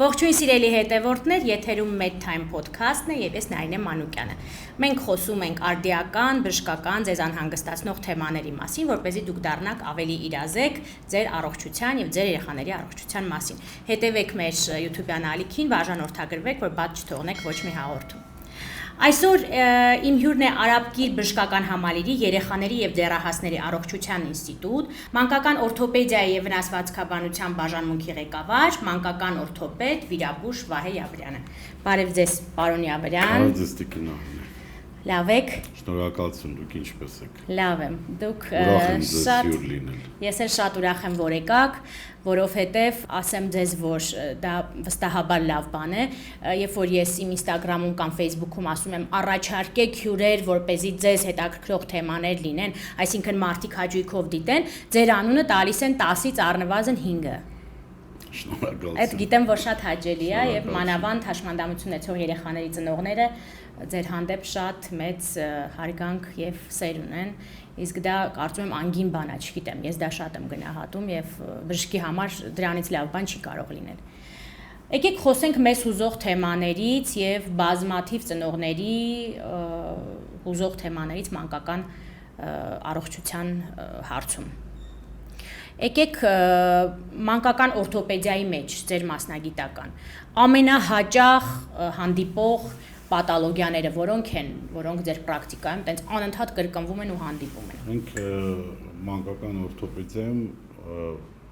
Ողջույն սիրելի հետևորդներ, եթերում Medtime podcast-ն է եւ ես Նարինե Մանուկյանը։ Մենք խոսում ենք արդիական, բժշկական, ձեզ անհանգստացնող թեմաների մասին, որպեսզի դուք դառնաք ավելի իրազեկ ձեր առողջության եւ ձեր երեխաների առողջության մասին։ Հետևեք մեր YouTube-յան ալիքին, բաժանորդագրվեք, որ բաց չթողնեք ոչ մի հաղորդում։ Այսօր իմ հյուրն է Արաբկիր բժշկական համալիրի երեխաների եւ դեռահասների առողջության ինստիտուտ, մանկական օրթոպեդիայի եւ վնասվածքաբանության բաժանմունքի ղեկավար, մանկական օրթոպեդ Վիրաբույժ Վահե Յաբրյանը։ Բարև ձեզ, պարոն Յաբրյան։ Բարև ձեզ, Տիկին Նարինե։ Լավ եք։ Շնորհակալություն, դուք ինչպե՞ս եք։ Լավ եմ։ Դուք ուրախ եմ ձեզ հյուր լինել։ Ես էլ շատ ուրախ եմ, որ եկաք, որովհետև ասեմ ձեզ, որ դա վստահաբար լավ բան է, երբ որ ես իմ Instagram-ում կամ Facebook-ում ասում եմ առաջարկեք հյուրեր, որպեսզի ձեզ հետաքրքրող թեմաներ լինեն, այսինքն մարդիկ հաճույքով դիտեն, ձեր անունը տալիս են 10-ից առնվազն 5-ը։ Շնորհակալություն։ Այդ գիտեմ, որ շատ հաճելի է եւ մանավանդ հաշմանդամություն ունեցող երեխաների ծնողները ձեր հանդեպ շատ մեծ հարգանք եւ սեր ունեն, իսկ դա կարծում եմ անգին բան է, չգիտեմ, ես դա շատ եմ գնահատում եւ բժշկի համար դրանից լավ բան չի կարող լինել։ Եկեք խոսենք մեզ հուզող թեմաներից եւ բազմաթիվ ծնողների հուզող թեմաներից մանկական առողջության հարցում։ Եկեք մանկական օրթոպեդիայի մեջ ձեր մասնագիտական ամենահաճախ հանդիպող պաթոլոգիաները որոնք են, որոնք ձեր պրակտիկայում տենց անընդհատ կրկնվում են ու հանդիպում են։ Մենք մանկական օրթոպեդիայում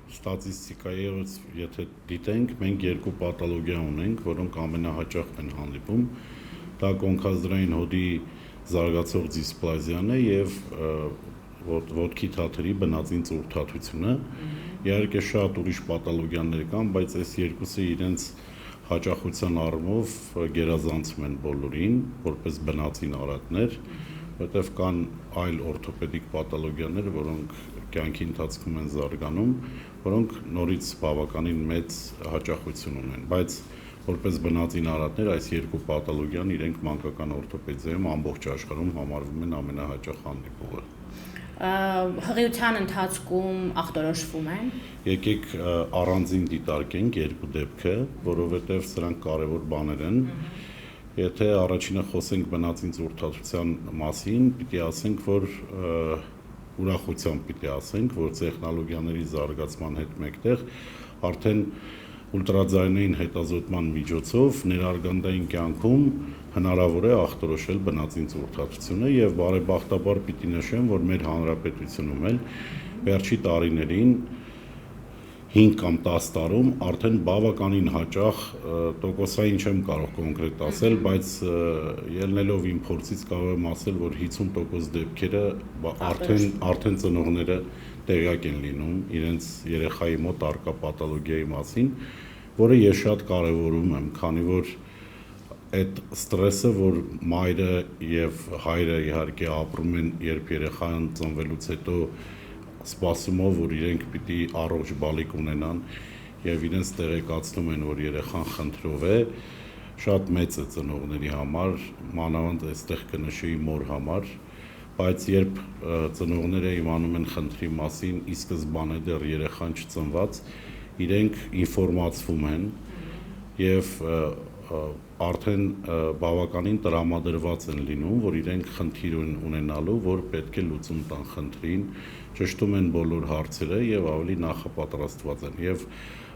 ստատիստիկայից եթե դիտենք, մենք երկու պաթոլոգիա ունենք, որոնք ամենահաճախ են հանդիպում։ Դա կոնքազդրային հոդի զարգացող դիսպլազիան է եւ ոտքի թաթերի բնածին ծուրթաթությունը։ Իհարկե շատ ուրիշ պաթոլոգիաներ կան, բայց այս երկուսը իրենց հաճախության առումով գերազանցում են բոլորին, որպես բնածին արատներ, որտեղ կան այլ օրթոպեդիկ պաթոլոգիաներ, որոնք կյանքի ընթացքում են զարգանում, որոնք նորից բավականին մեծ հաճախություն ունեն, բայց որպես բնածին արատներ այս երկու պաթոլոգիան իրենք մանկական օրթոպեդիայում ամբողջ աշխարհում համարվում են ամենահաճախ հանդիպողը։ Հղիության ընթացքում ախտորոշվում են։ Եկեք առանձին դիտարկենք երկու դեպքը, որովհետև սրանք կարևոր բաներ են։ Եթե առաջինը խոսենք բնածին ծուրթաթության մասին, պիտի ասենք, որ ուրախությամբ պիտի ասենք, որ տեխնոլոգիաների զարգացման հետ մեկտեղ արդեն ուլտրաձայնային հետազոտման միջոցով ներարգանդային կյանքում հնարավոր է ախտորոշել բնածին ծուրթաթությունը եւ բարեբախտաբար պիտի նշեմ, որ մեր հանրապետությունում էլ վերջի տարիներին 5 կամ 10 տարում արդեն բավականին հաճախ տոկոսային չեմ կարող կոնկրետ ասել, բայց ելնելով իմ փորձից կարող եմ ասել, որ 50% դեպքերը արդեն ծնողները տեղյակ են լինում իրենց երեխայի մոտ առկա պաթոլոգիայի մասին, որը ես շատ կարևորում եմ, քանի որ այդ ստրեսը, որ մայրը եւ հայրը իհարկե ապրում են, երբ երեխան ծնվելուց հետո սպասումով, որ իրենք պիտի առողջ բալիկ ունենան եւ իրենց տեղեկացնում են, որ երեխան խնդրով է, շատ մեծ է ծնողների համար, մանավանդ այստեղ կնշեի մոր համար, բայց երբ ծնողները իմանում են խնդրի մասին, ի սկզբանե դեռ երեխան չծնված, իրենք ինֆորմացվում են եւ արդեն բավականին տրամադրված են լինում, որ իրենք խնդիր ունենալու, որ պետք է լուծում տան խնդրին, ճշտում են բոլոր հարցերը եւ ավելի նախապատրաստված են եւ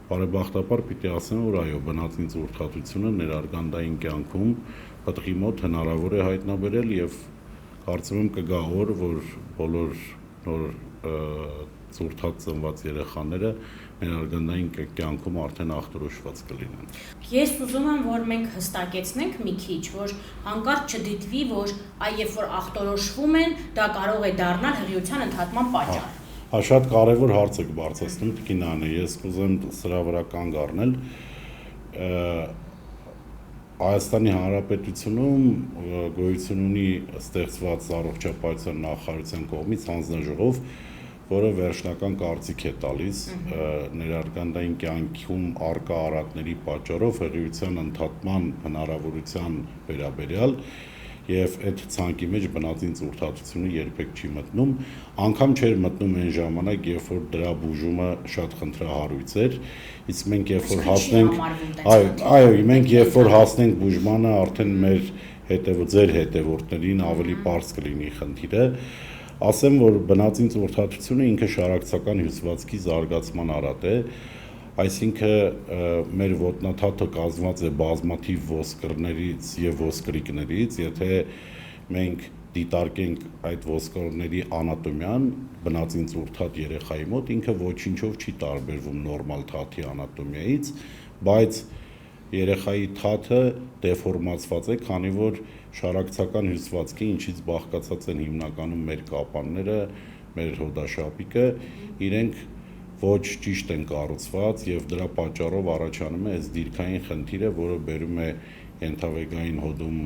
բարեբախտաբար պիտի ասեմ, որ այո, բնածին ծուրթաթությունը ներարգանդային կյանքում պտղի մոտ հնարավոր է հայտնաբերել եւ կարծում եմ կգա օր, որ բոլոր նոր ծուրթաթ ծնված երեխաները ներարգանդային կյանքում արդեն ախտորոշված կլինեն։ Ես ուզում եմ, որ մենք հստակեցնենք մի քիչ, որ հանկարծ չդիտվի, որ երբ որ ախտորոշվում են, դա կարող է դառնալ հղիության ընդհատման պատճառ։ Շատ կարևոր հարց եք բարձրացնում, Տիկին Նարինե, ես կուզեմ սրա վրա կանգ առնել։ Հայաստանի Հանրապետությունում գոյություն ունի ստեղծված առողջապահության նախարարության կողմից հանձնաժողով, որը վերջնական կարծիք է տալիս ներարգանդային կյանքում առկա արատների պատճառով հղիության ընդհատման հնարավորության վերաբերյալ եւ այդ ցանկի մեջ բնածին ծուրթատությունը երբեք չի մտնում, անգամ չէր մտնում այն ժամանակ, երբ որ դրա բուժումը շատ խնդրահարույց էր, իսկ մենք երբ որ հասնենք, այո, մենք երբ որ հասնենք բուժմանը, արդեն մեր ձեր հետևորդներին ավելի պարզ կլինի խնդիրը, ասեմ, որ բնածին ծուրթատությունը ինքը շարակցական հյուսվածքի զարգացման արատ է, այսինքն մեր ոտնաթաթը կազմված է բազմաթիվ ոսկրներից եւ ոսկրիկներից, եթե մենք դիտարկենք այդ ոսկրների անատոմիան բնածին ծուրթատ երեխայի մոտ, ինքը ոչինչով չի տարբերվում նորմալ թաթի անատոմիայից, բայց երեխայի թաթը դեֆորմացված է, քանի որ շարակցական հյուսվածքի ինչից բաղկացած են հիմնականում մեր կապանները, մեր հոդաշապիկը, իրենք ոչ ճիշտ են կառուցված եւ դրա պատճառով առաջանում է այս դիրքային խնդիրը, որը բերում է ենթավեգային հոդում,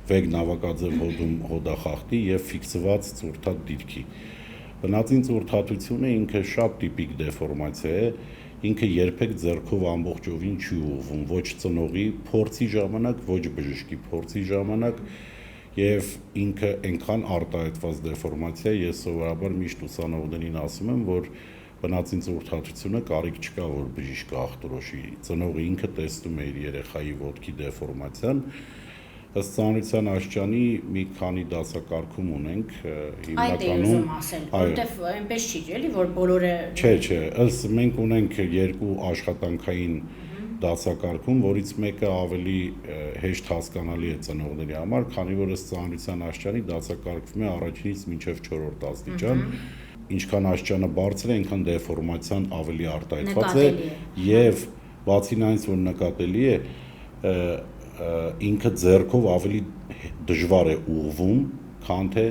վեգնավակաձև հոդում հոդախախտի եւ ֆիքսված ծուրթատ դիրքի։ Բնածին ծուրթատությունը ինքը շատ տիպիկ դեֆորմացիա է, ինքը երբեք ձեռքով ամբողջովին չի ուղղվում, ոչ ծնողի փորձի ժամանակ, ոչ բժշկի փորձի ժամանակ եւ ինքը այնքան արտահայտված դեֆորմացիա, ես սովորաբար միշտ ուսանողներին ասում եմ, որ բնածին ծուրթատությունը կարիք չկա, որ բժիշկը ախտորոշի, ծնողը ինքը տեսնում է իր երեխայի ոտքի դեֆորմացիան, ըստ ծանրության աստիճանի մի քանի դասակարգում ունենք հիմնականում, որտեվ այնպես չի, էլի, որ բոլորը Չէ, ըստ մենք ունենք երկու աշխատանքային դասակարգում, որից մեկը ավելի հեշտ հասկանալի է ծնողների համար, քանի որ ըստ ծանրության աստիճանի դասակարգվում է առաջինից մինչև 4-րդ աստիճան, ինչքան աստիճանը բարձր է, այնքան դեֆորմացիան ավելի արտահայտված է եւ բացի նրանից, որ նկատելի է, ինքը ձեռքով ավելի դժվար է ուղղվում, քան թե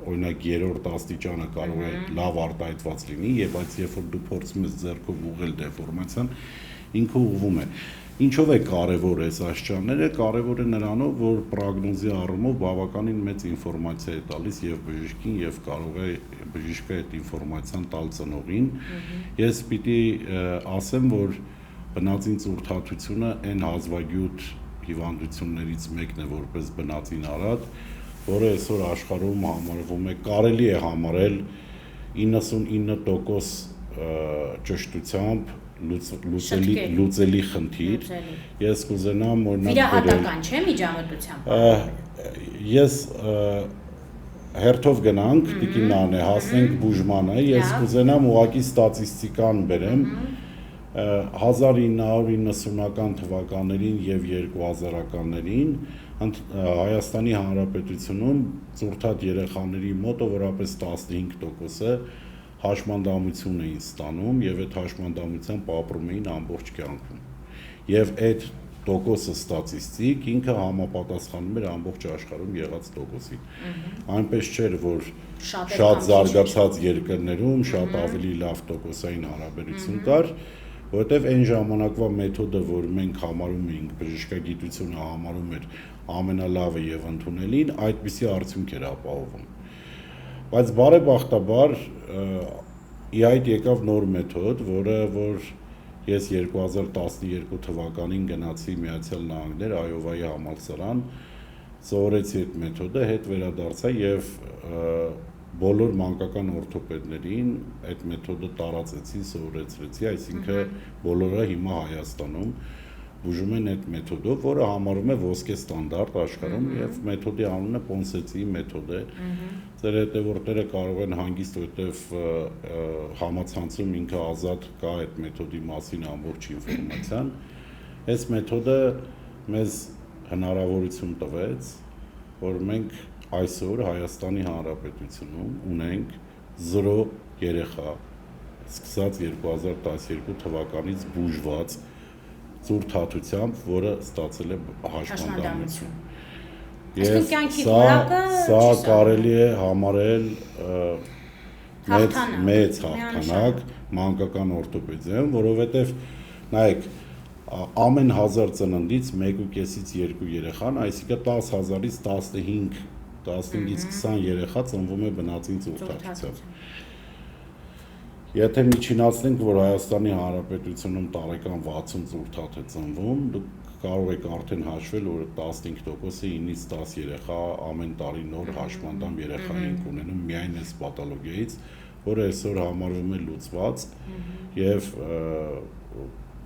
օրինակ 3-րդ աստիճանը կարող է լավ արտահայտված լինի եւ այս երբ որ դու փորձում ես ձեռքով ուղղել դեֆորմացիան, ինքը ուղղվում է։ Ինչով է կարևոր այս աստիճանները, կարևոր է նրանով, որ պրոգնոզի առումով բավականին մեծ ինֆորմացիա է տալիս եւ բժշկին եւ կարող է բժիշկը այդ ինֆորմացիան տալ ծնողին։ Ես պիտի ասեմ, որ բնածին ծուրթատությունը այն հազվագյուտ հիվանդություններից մեկն է որպես բնածին արատ, որը այսօր աշխարհում համարվում է, կարելի է համարել 99% ճշտությամբ լուծելի խնդիր։ Ես կուզենամ օրինակ վիրահատական չէ միջամտությամբ։ Ես հերթով գնանք, տիկին Նանե, հասնենք բուժմանը, ես կուզենամ ուղղակի ստատիստիկան բերեմ 1990-ական թվականներին եւ 2000-ականներին Հայաստանի Հանրապետությունում ծուրթատ երեխաների մոտավորապես 15%-ը հաշմանդամություն էին ստանում եւ այդ հաշմանդամությամբ ապրում էին ամբողջ կյանքում։ Եվ այդ տոկոսը ստատիստիկ ինքը համապատասխանում էր ամբողջ աշխարհում եղած տոկոսին։ Այնպես չէր, որ շատ զարգացած երկրներում շատ ավելի լավ տոկոսային հարաբերություն կար, որտեվ այն ժամանակվա մեթոդը, որ մենք համարում էինք, բժշկագիտությունը համարում էր ամենալավը եւ ընդունելին, այդպիսի արդյունք էր ապահովում։ Բայց բարեբախտաբար ի հայտ եկավ նոր մեթոդ, որ ես 2012 թվականին գնացի Միացյալ Նահանգներ, Այովայի համալսարան, սովորեցի այդ մեթոդը, հետ վերադարձա եւ բոլոր մանկական օրթոպեդներին այդ մեթոդը տարածեցի, սովորեցրեցի, այսինքն բոլորը հիմա Հայաստանում բուժում են այդ մեթոդով, որը համարվում է ոսկե ստանդարտ աշխարհում եւ մեթոդի անունը Պոնսեցիի մեթոդ է։ Ձեր հետևորդները կարող են հանգիստ, որտեվ համացանցում ինքը ազատ կա այդ մեթոդի մասին ամբողջ ինֆորմացիան։ Այս մեթոդը մեզ հնարավորություն տվեց, որ մենք այսօր Հայաստանի Հանրապետությունում ունենք 0 երեխա, սկսած 2012 թվականից բուժված ծուրթատությամբ, որը ստացել է հաշմանդամություն։ Եվ սա կարելի է համարել մեծ հաղթանակ մանկական օրթոպեդիայում, որովհետև նայեք, ամեն 1000 ծննդից 1.5-ից 2 երեխան, այսինքն 10,000-ից 15-ից 20 երեխա ծնվում է բնածին ծուրթատությամբ։ Եթե միջինացնենք, որ Հայաստանի Հանրապետությունում տարեկան 60 ծուրթատ է ծնվում, դուք կարող եք արդեն հաշվել, որ 15%-ը 9-ից 10 երեխա ամեն տարի նոր հաշմանդամ երեխա ենք ունենում միայն այս պաթոլոգիայից, որը այսօր համարվում է լուծված եւ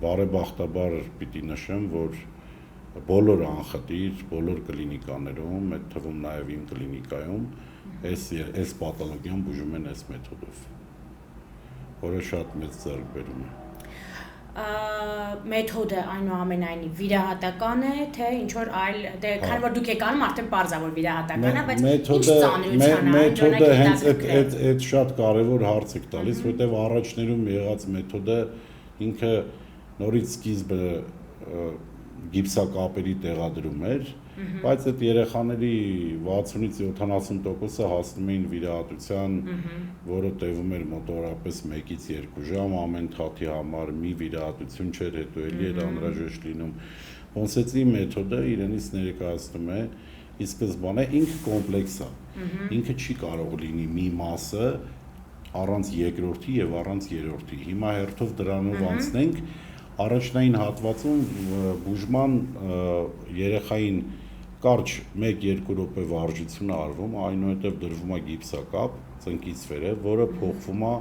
բարեբախտաբար պիտի նշեմ, որ բոլոր անխտիր, բոլոր կլինիկաներում, այդ թվում նաեւ իմ կլինիկայում այս պաթոլոգիան բուժում են այս մեթոդով, որը շատ մեծ ձեռքբերում է։ Մեթոդը այնուամենայնիվ վիրահատական է, թե ինչ որ այլ, դե քանի որ դուք եք անում, արդեն պարզ է որ վիրահատական է, բայց ինչ ծանրության է, մեթոդը հենց այդ շատ կարևոր հարց եք տալիս, որտեղ առաջներում եղած մեթոդը ինքը նորից սկիզբը գիպսակապերի տեղադրում էր, բայց այդ երեխաների 60-ից 70%-ը հասնում էին վիրահատության, որը տևում էր մոտավորապես 1-ից 2 ժամ, ամեն թաթի համար մի վիրահատություն չէր, հետո էլի էր անհրաժեշտ լինում։ Պոնսեցի մեթոդը իրենից ներկայացնում է ի սկզբանե ինքը կոմպլեքս է, ինքը չի կարող լինի մի մասը առանց երկրորդի եւ առանց երրորդի։ Հիմա հերթով դրանով անցնենք առաջնային հատվածում բուժման երեխային կարճ 1-2 րոպե վարժություն է արվում, այնուհետև դրվում է գիպսակապ ծնկից վերև, որը փոխվում է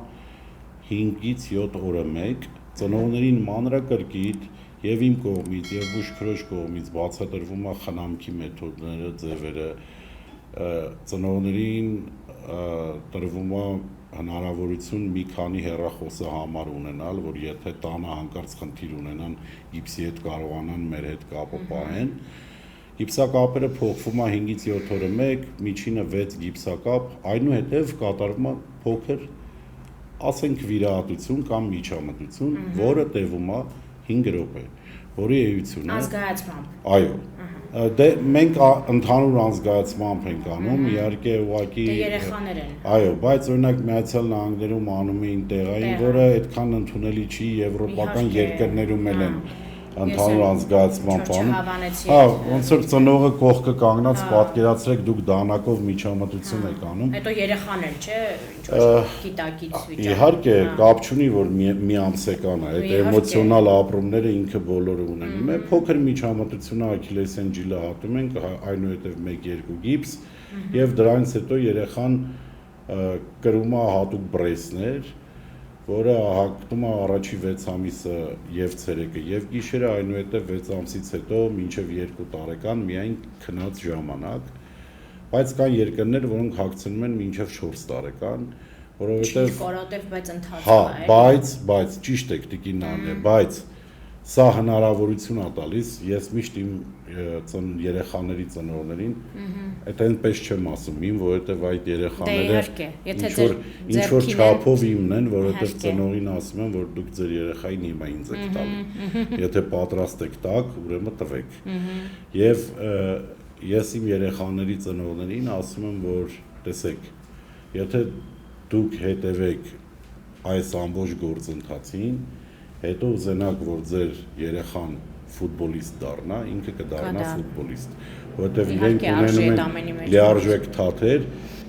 5-ից 7 օրը մեկ, ծնողներին մանրակրկիտ եւ իմ կողմից եւ բուժքրոջ կողմից բացատրվում է խնամքի մեթոդները, ձևերը, ծնողներին տրվում է հնարավորություն մի քանի հեռախոսահամար ունենալ, որ եթե տանը հանկարծ խնդիր ունենան, գիպսի հետ կարողանան մեր հետ կապը պահեն։ Գիպսակապերը փոխվում է 5-ից 7 օրը մեկ, միջինը 6 գիպսակապ, այնուհետև կատարվում է փոքր, ասենք վիրահատություն կամ միջամտություն, որը տևում է 5 րոպե, որի էությունը ազգայացմամբ։ Այո։ Դե մենք ընդհանուր անզգայացմամբ ենք անում, իհարկե ուղղակի երեխաներ են։ Այո, բայց օրինակ Միացյալ Նահանգներում անում էին տեղային, որը այդքան ընդունելի չի, եվրոպական երկրներում էլ են ընդհանուր անզգայացմամբ անում։ Հա, ոնց որ ծնողը կողքը կանգնած պատկերացրեք դուք դանակով միջամտություն եք անում։ Հետո երեխան էլ, չէ, ինչ որ գիտակից վիճակ։ Իհարկե, կապ չունի, որ մի ամսեկան է, այդ էմոցիոնալ ապրումները ինքը բոլորը ունենում է։ Փոքր միջամտությունը Աքիլեսյան ջիլը հատում ենք, այնուհետև 1-2 գիպս, եւ դրանից հետո երեխան կրում է հատուկ բրեսներ, որը հագնում է առաջի 6 ամիսը եւ ցերեկը եւ գիշերը, այնուհետեւ 6 ամսից հետո մինչեւ 2 տարեկան միայն քնած ժամանակ, բայց կան երկրներ, որոնք հագցնում են մինչեւ 4 տարեկան, որովհետեւ չի կարոտև, բայց ընթացքում է։ Հա, բայց ճիշտ եք տիկին Անե, բայց սա հնարավորություն է տալիս, ես միշտ իմ երեխաների ծնողներին, այդ այնպես չեմ ասում ին, որովհետև այդ երեխաները ինչ որ չափով իմն են, որովհետև ծնողին ասում են, որ դուք ձեր երեխային հիմա ինձ եք տալու, եթե պատրաստ եք տակ, ուրեմն տվեք, եւ ես իմ երեխաների ծնողներին ասում եմ, որ տեսեք, եթե դուք հետևեք այս ամբողջ գործընթացին, հետո ուզենաք, որ ձեր երեխան ֆուտբոլիստ դառնա, ինքը կդառնա ֆուտբոլիստ, որովհետև իրենք ունենում են լիարժեք թաթեր,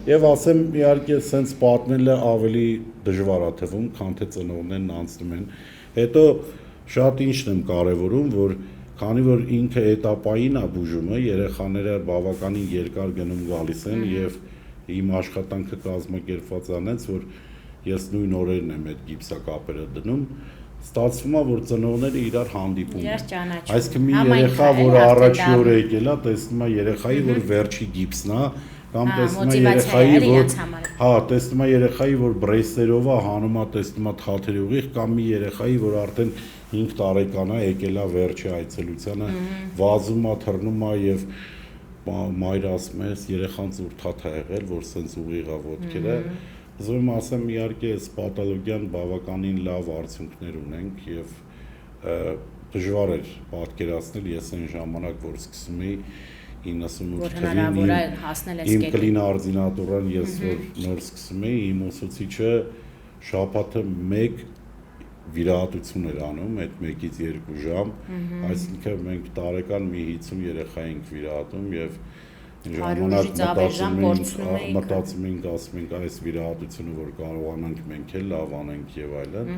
եւ ասեմ իհարկե սենց պատմելը ավելի դժվար է թվում, քան թե ծնողներն անցնում են։ Հետո շատ ինչն եմ կարևորում, որ քանի որ ինքը էտապային է բուժումը, երեխաները բավականին երկար գնում գալիս են եւ իմ աշխատանքը կազմակերպված անց, որ ես նույն օրերն եմ այդ գիպսակապերը դնում, ստացվում է, որ ծնողները իրար հանդիպում են։ Այսինքն մի երեխա, որ առաջի օրը եկել է, տեսնում է երեխայի, որ վերջի գիպսն է, կամ տեսնում է երեխայի, որ հա, տեսնում է երեխայի, որ բրեսերով է, հանում է, տեսնում է թաթերի ուղիղ, կամ մի երեխայի, որ արդեն 5 տարեկան է, եկել է վերջի այցելությանը, վազում է, թռնում է եւ մայրը ասում է, երեխան ծուրթաթ է եղել, որ սենց ուղիղ է ոտքերը։ Ուզում եմ ասեմ, իհարկե, այս պաթոլոգիան բավականին լավ արդյունքներ ունենք եւ դժվար էր պատկերացնել, ես այն ժամանակ, որ սկսում էի 98 թվականին իմ կլինարդինատուրան ես որ նոր սկսում էի, իմ ուսուցիչը շաբաթը 1 վիրահատություն էր անում, այդ 1-ից 2 ժամ, այսինքն մենք տարեկան մի 50 երեխա ենք վիրահատում եւ ժամանակ մտածում ենք, ասում ենք այս վիրահատությունը, որ կարողանանք մենք էլ լավ անենք եւ այլն,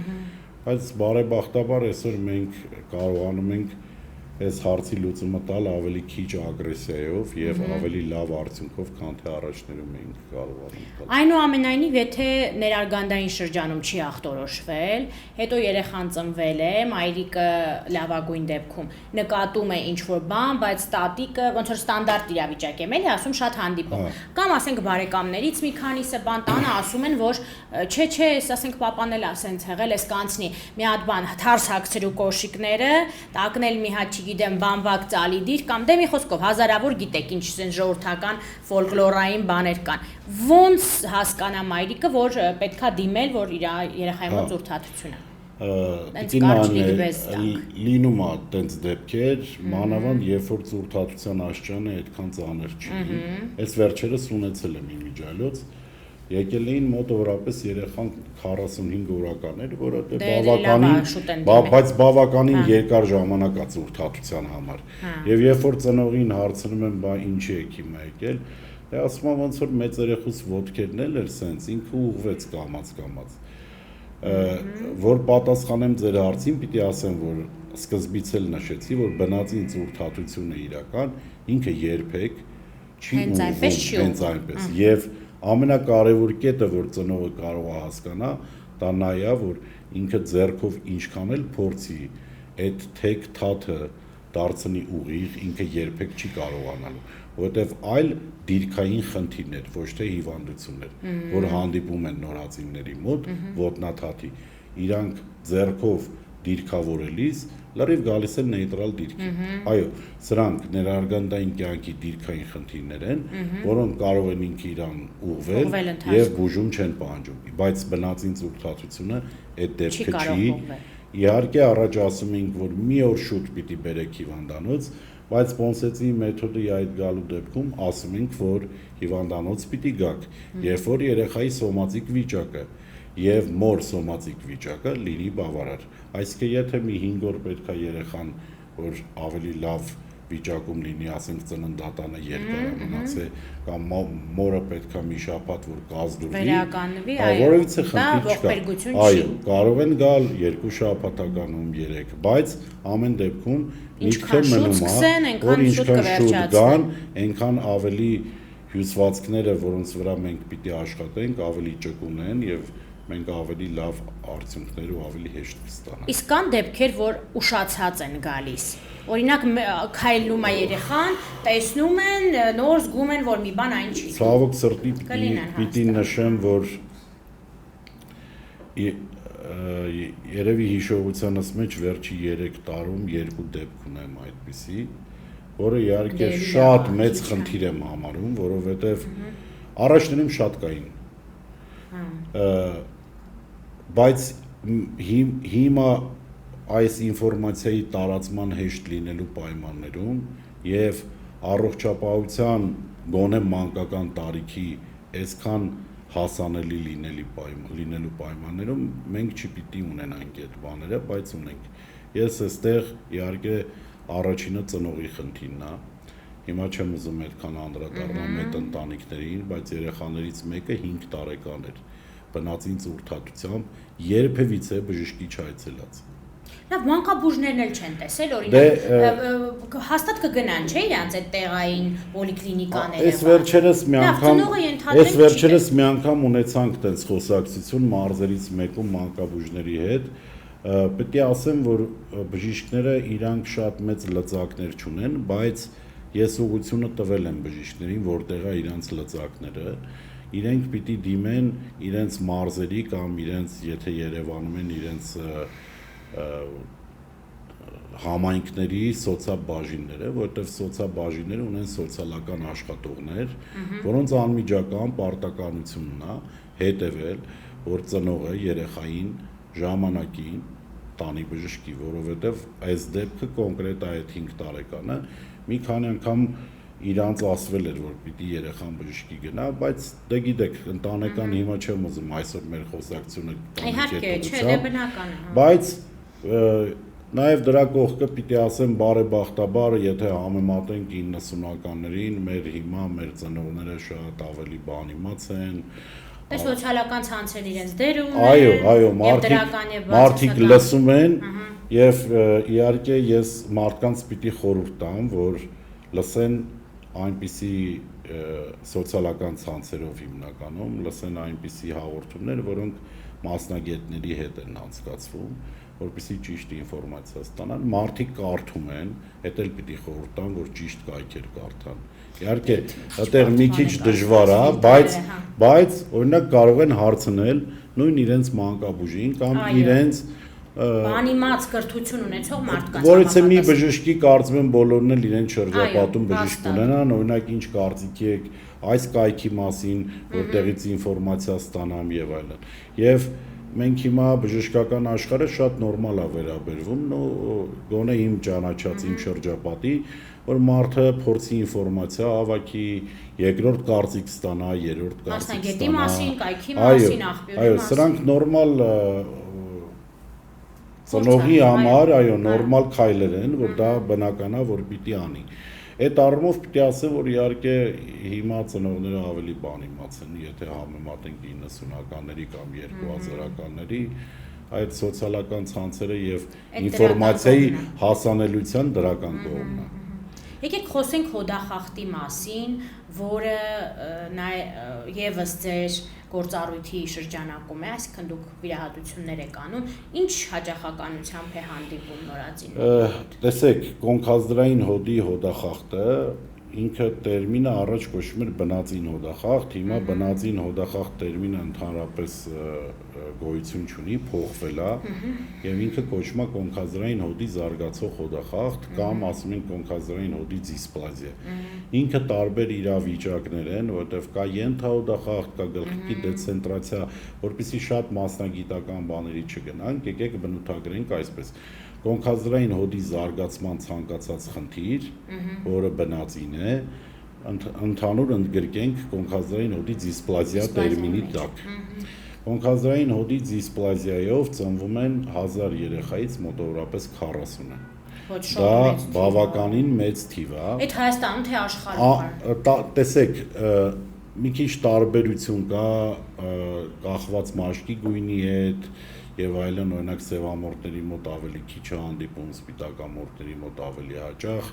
բայց բարեբախտաբար այսօր մենք կարողանում ենք այս հարցի լուծումը տալ ավելի քիչ ագրեսիայով եւ ավելի լավ արդյունքով, քան թե առաջներում էինք կարողանում տալ։ Այնուամենայնիվ, եթե ներարգանդային շրջանում չի ախտորոշվել, հետո երեխան ծնվել է, մայրիկը լավագույն դեպքում նկատում է ինչ-որ բան, բայց տատիկը ոնց որ ստանդարտ իրավիճակ է, էլի ասում շատ հանդիպում։ Կամ ասենք բարեկամներից մի քանիսը բան տանը ասում են, որ չէ, ասենք papan էլ ասենց եղել, էս կանցնի, մի հատ բան թարս հագցրու կոշիկները, տակնել մի հատ չգիտեմ բամբակ ծալի դիր կամ դե մի խոսքով հազարավոր գիտեք ինչ ասեն ժողովրդական ֆոլկլորային բաներ կան։ Ոնց հասկանա մայրիկը, որ պետքա դիմել, որ իր երեխայի մոտ ուրթաթությունը։ Լինում է տենց դեպքեր, մանավանդ երբ որ ուրթաթության աշճանը այդքան ծանր չի։ Այս վերջերս ունեցել եմ իմիջիալոց, եկել էին մոտավորապես երեխան 45 օրականներ, որը բայց բավականին երկար ժամանակ է ուրթաթության համար։ Եվ երբ որ ծնողին հարցնում եմ, բա ինչի եք հիմա եկել, դե ասում եմ ոնց որ մեծ երեխուս ոտքերն էլ էր սենց, ինքը ուղղվեց կամաց։ Որ պատասխանեմ ձեր հարցին, պիտի ասեմ, որ սկզբից էլ նշեցի, որ բնածին ուրթաթությունը իրական, ինքը երբեք չի ուղղվում հենց այնպես։ Եվ ամենակարևոր կետը, որ ծնողը կարող է հասկանա, դա նա է, որ ինքը ձեռքով ինչքան էլ փորձի այդ թեք թաթը դարձնի ուղիղ, ինքը երբեք չի կարողանալու, որովհետև այլ դիրքային խնդիրներ, ոչ թե հիվանդություններ, որ հանդիպում են նորածինների մոտ, ոտնաթաթի, իրանք ձեռքով դիրքավորելիս լրիվ գալիս են նեյտրալ դիրքի։ Այո, սրանք ներարգանդային կյանքի դիրքային խնդիրներ են, որոնք կարող են ինքը իրան ուղղվել եւ բուժում չեն պահանջում, բայց բնածին ուրթաթությունը այդ դեպքը չի։ Իհարկե առաջ ասում էինք, որ մի օր շուտ պիտի բերեք հիվանդանոց, բայց Պոնսեցի մեթոդի այդ գալու դեպքում ասում ենք, որ հիվանդանոց պիտի գաք, երբ որ երեխայի սոմատիկ վիճակը եւ մոր սոմատիկ վիճակը լինի բավարար։ Այսինքն եթե մի 5 օր պետք է երեխան, որ ավելի լավ վիճակում լինի, ասենք ծննդատանը երկարամնաց է, կամ մորը պետք է մի շաբաթ որ կազդուրվի, որովհետեւ խնդիր չկա։ Այո, կարող են գալ 2 շաբաթականում 3, բայց ամեն դեպքում միտքը մնում է, որ ինչքան շուտ գան, այնքան ավելի հյուսվածքները, որոնց վրա մենք պիտի աշխատենք, ավելի ճկուն են եւ մենք ավելի լավ արդյունքներ ու ավելի հեշտ կստանանք։ Իսկ կան դեպքեր, որ ուշացած են գալիս։ Օրինակ քայլում է երեխան, տեսնում են, նոր զգում են, որ մի բան այն չի։ Ցավոք սրտի պիտի նշեմ, որ երևի հիշողությանս մեջ վերջի 3 տարում 2 դեպք ունեմ այդպիսի, որը իհարկե շատ մեծ խնդիր եմ համարում, որովհետև առաջներում շատ կային։ Բայց հիմա այս ինֆորմացիայի տարածման հեշտ լինելու պայմաններում եւ առողջապահության գոնե մանկական տարիքի այսքան հասանելի լինելու պայմաններում մենք չպիտի ունենանք այդ բաները, բայց ունենք։ Ես այստեղ իհարկե առաջինը ծնողի խնդիրն է։ Հիմա չեմ ուզում այդքան անդրադառնալ այդ ընտանիքներին, բայց երեխաներից մեկը 5 տարեկան էր։ Բնածին ուրթաթությամբ երբևիցե բժշկի չայցելած։ Լավ, մանկաբույժներն էլ չեն տեսել, օրինակ հաստատ կգնան, չէ՞, իրանց այդ տեղային պոլիկլինիկաները։ Այս վերջերս մի անգամ ունեցանք տենց խոսակցություն մարզերից մեկում մանկաբույժների հետ։ Պետք է ասեմ, որ բժիշկները իրանք շատ մեծ լծակներ չունեն, բայց ես ուղղությունը տվել եմ բժիշկներին, որտեղ է իրանց լծակները։ Իրենք պիտի դիմեն իրենց մարզերի կամ իրենց, եթե Երևանում են, իրենց համայնքների սոցիալբաժինները, որտեղ սոցիալբաժինները ունեն սոցիալական աշխատողներ, որոնց անմիջական պարտականությունն է հետևել, որ ծնողը երեխային ժամանակին տանի բժշկի, որովհետև այս դեպքը կոնկրետ այդ 5 տարեկանը մի քանի անգամ իրանց ասվել էր, որ պիտի երեխան բժշկի գնա, բայց դե գիտեք, ընտանեկան հիմա չեմ ուզում այսօր մեր խոսակցությունը իհարկե, չէ, դե բնական է, բայց նաև դրա կողքը պիտի ասեմ բարեբախտաբար, եթե համեմատենք 90-ականներին, մեր հիմա մեր ծնողները շատ ավելի բանիմաց են, Դե սոցիալական ցանցերը իրենց դեր ունեն։ Այո, մարդիկ լսում են եւ իհարկե ես մարդկանց պիտի խորհուրդ տամ, որ լսեն այնպիսի սոցիալական ցանցերով հիմնականում, լսեն այնպիսի հաղորդումներ, որոնք մասնագետների հետ են անցկացվում, որպեսզի ճիշտ ինֆորմացիա ստանան, մարդիկ կարդում են, դա էլ պիտի խորհուրդ տամ, որ ճիշտ կայքեր կարդան։ Իհարկե, այդտեղ մի քիչ դժվար է, բայց օրինակ կարող են հարցնել նույն իրենց մանկաբույժին կամ իրենց բանիմաց կրթություն ունեցող մարդկանց, որից է մի բժշկի կարծում եմ բոլորն էլ իրենց շրջապատում բժիշկ ունենան, օրինակ ինչ կարծիքի եք այս կայքի մասին, որտեղից ինֆորմացիա ստանամ եւ այլն։ Եվ մենք հիմա բժշկական աշխարհը շատ նորմալ է վերաբերվում, գոնե իմ ճանաչած իմ շրջապատի, որ մարդը փորձի ինֆորմացիա հավաքի, երկրորդ կարծիք ստանա, երրորդ կարծիք ստանա։ Մասնագետի մասին, կայքի մասին, աղբյուրի մասին։ Այո, սրանք նորմալ ծնողի համար, նորմալ քայլեր են, որ դա բնական է, որ պիտի անի։ Այդ առումով պիտի ասեմ, որ իհարկե հիմա ծնողները ավելի բանիմաց են, եթե համեմատենք 90-ականների կամ 2000-ականների, այդ սոցիալական ցանցերը եւ ինֆորմացիայի հասանելիության դրական կողմն է։ Եկեք խոսենք հոդախախտի մասին, որը եւս ձեր գործառույթի շրջանակում է, այսինքն դուք վիրահատություններ եք անում, ինչ հաճախականությամբ է հանդիպում նորածինների։ Տեսեք, կոնքազդրային հոդի հոդախախտը ինքը տերմինը առաջ կոչվում էր բնածին հոդախախտ, հիմա բնածին հոդախախտ տերմինը ընդհանրապես գոյություն չունի, փոխվել է եւ ինքը կոչվում է կոնքազդրային հոդի զարգացող հոդախախտ կամ ասում են կոնքազդրային հոդի դիսպլազիա։ Ինքը տարբեր իրավիճակներ են, որտեղ կա ենթահոդախախտ, կա գլխիկի դեցենտրացիա, որպեսզի շատ մասնագիտական բաների չգնանք, եկեք բնութագրենք այսպես։ Կոնքազդրային հոդի զարգացման ցանկացած խնդիր, որը բնածին է, ընդհանուր ընդգրկենք կոնքազդրային հոդի դիսպլազիա տերմինի տակ։ Կոնքազդրային հոդի դիսպլազիայով ծնվում են 1000 երեխայից մոտավորապես 40-ը։ Դա բավականին մեծ թիվ է։ Այդ Հայաստանում թե աշխարհում։ Տեսեք, մի քիչ տարբերություն կա կախված մաշկի գույնի հետ եւ այլն, օրինակ սևամորտների մոտ ավելի քիչ է հանդիպում, սպիտակամորտների մոտ ավելի հաճախ,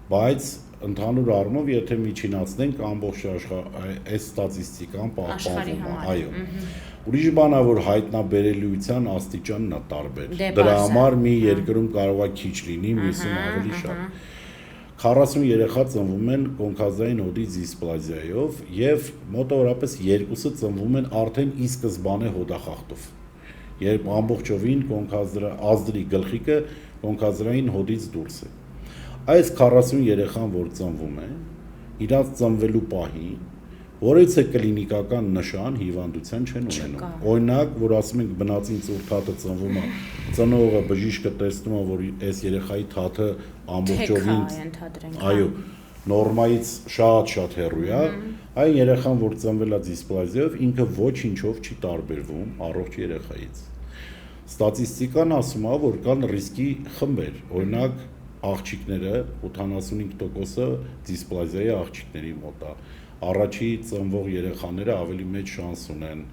բայց ընդհանուր առումով եթե միջինացնենք ամբողջ այս ստատիստիկան պահպանվում է, այո։ Ուրիշ բան է, որ հայտնաբերելիության աստիճանն է տարբեր։ Դրա համար մի երկրում կարող է քիչ լինի, մյուսում ավելի շատ։ 40 երեխա ծնվում են կոնքազդրային հոդի դիսպլազիայով եւ մոտավորապես 2-ը ծնվում են արդեն ի սկզբանե հոդախախտով։ Երբ ամբողջովին ազդրի գլխիկը կոնքազդրային հոդից դուրս է։ Այս 40 երեխան, որ ծնվում է, իրաց ծնվելու պահին որից է կլինիկական նշան հիվանդության չեն ունենում։ Օրինակ, որ ասում ենք բնածին ծուր թաթը ծնվում է, ծնողը բժիշկը տեսնում է, որ այս երեխայի թաթը ամբողջովին, այո, նորմայից շատ հեռու է, այն երեխան, որ ծնվել է դիսպլազիայով, ինքը ոչինչով չի տարբերվում առողջ երեխայից։ Ստատիստիկան ասում է, որ կան ռիսկի խմբեր, օրինակ աղջիկները 85%-ը դիսպլազիայի աղջիկների մոտ է։ Առաջի ծնվող երեխաները ավելի մեծ շանս ունեն,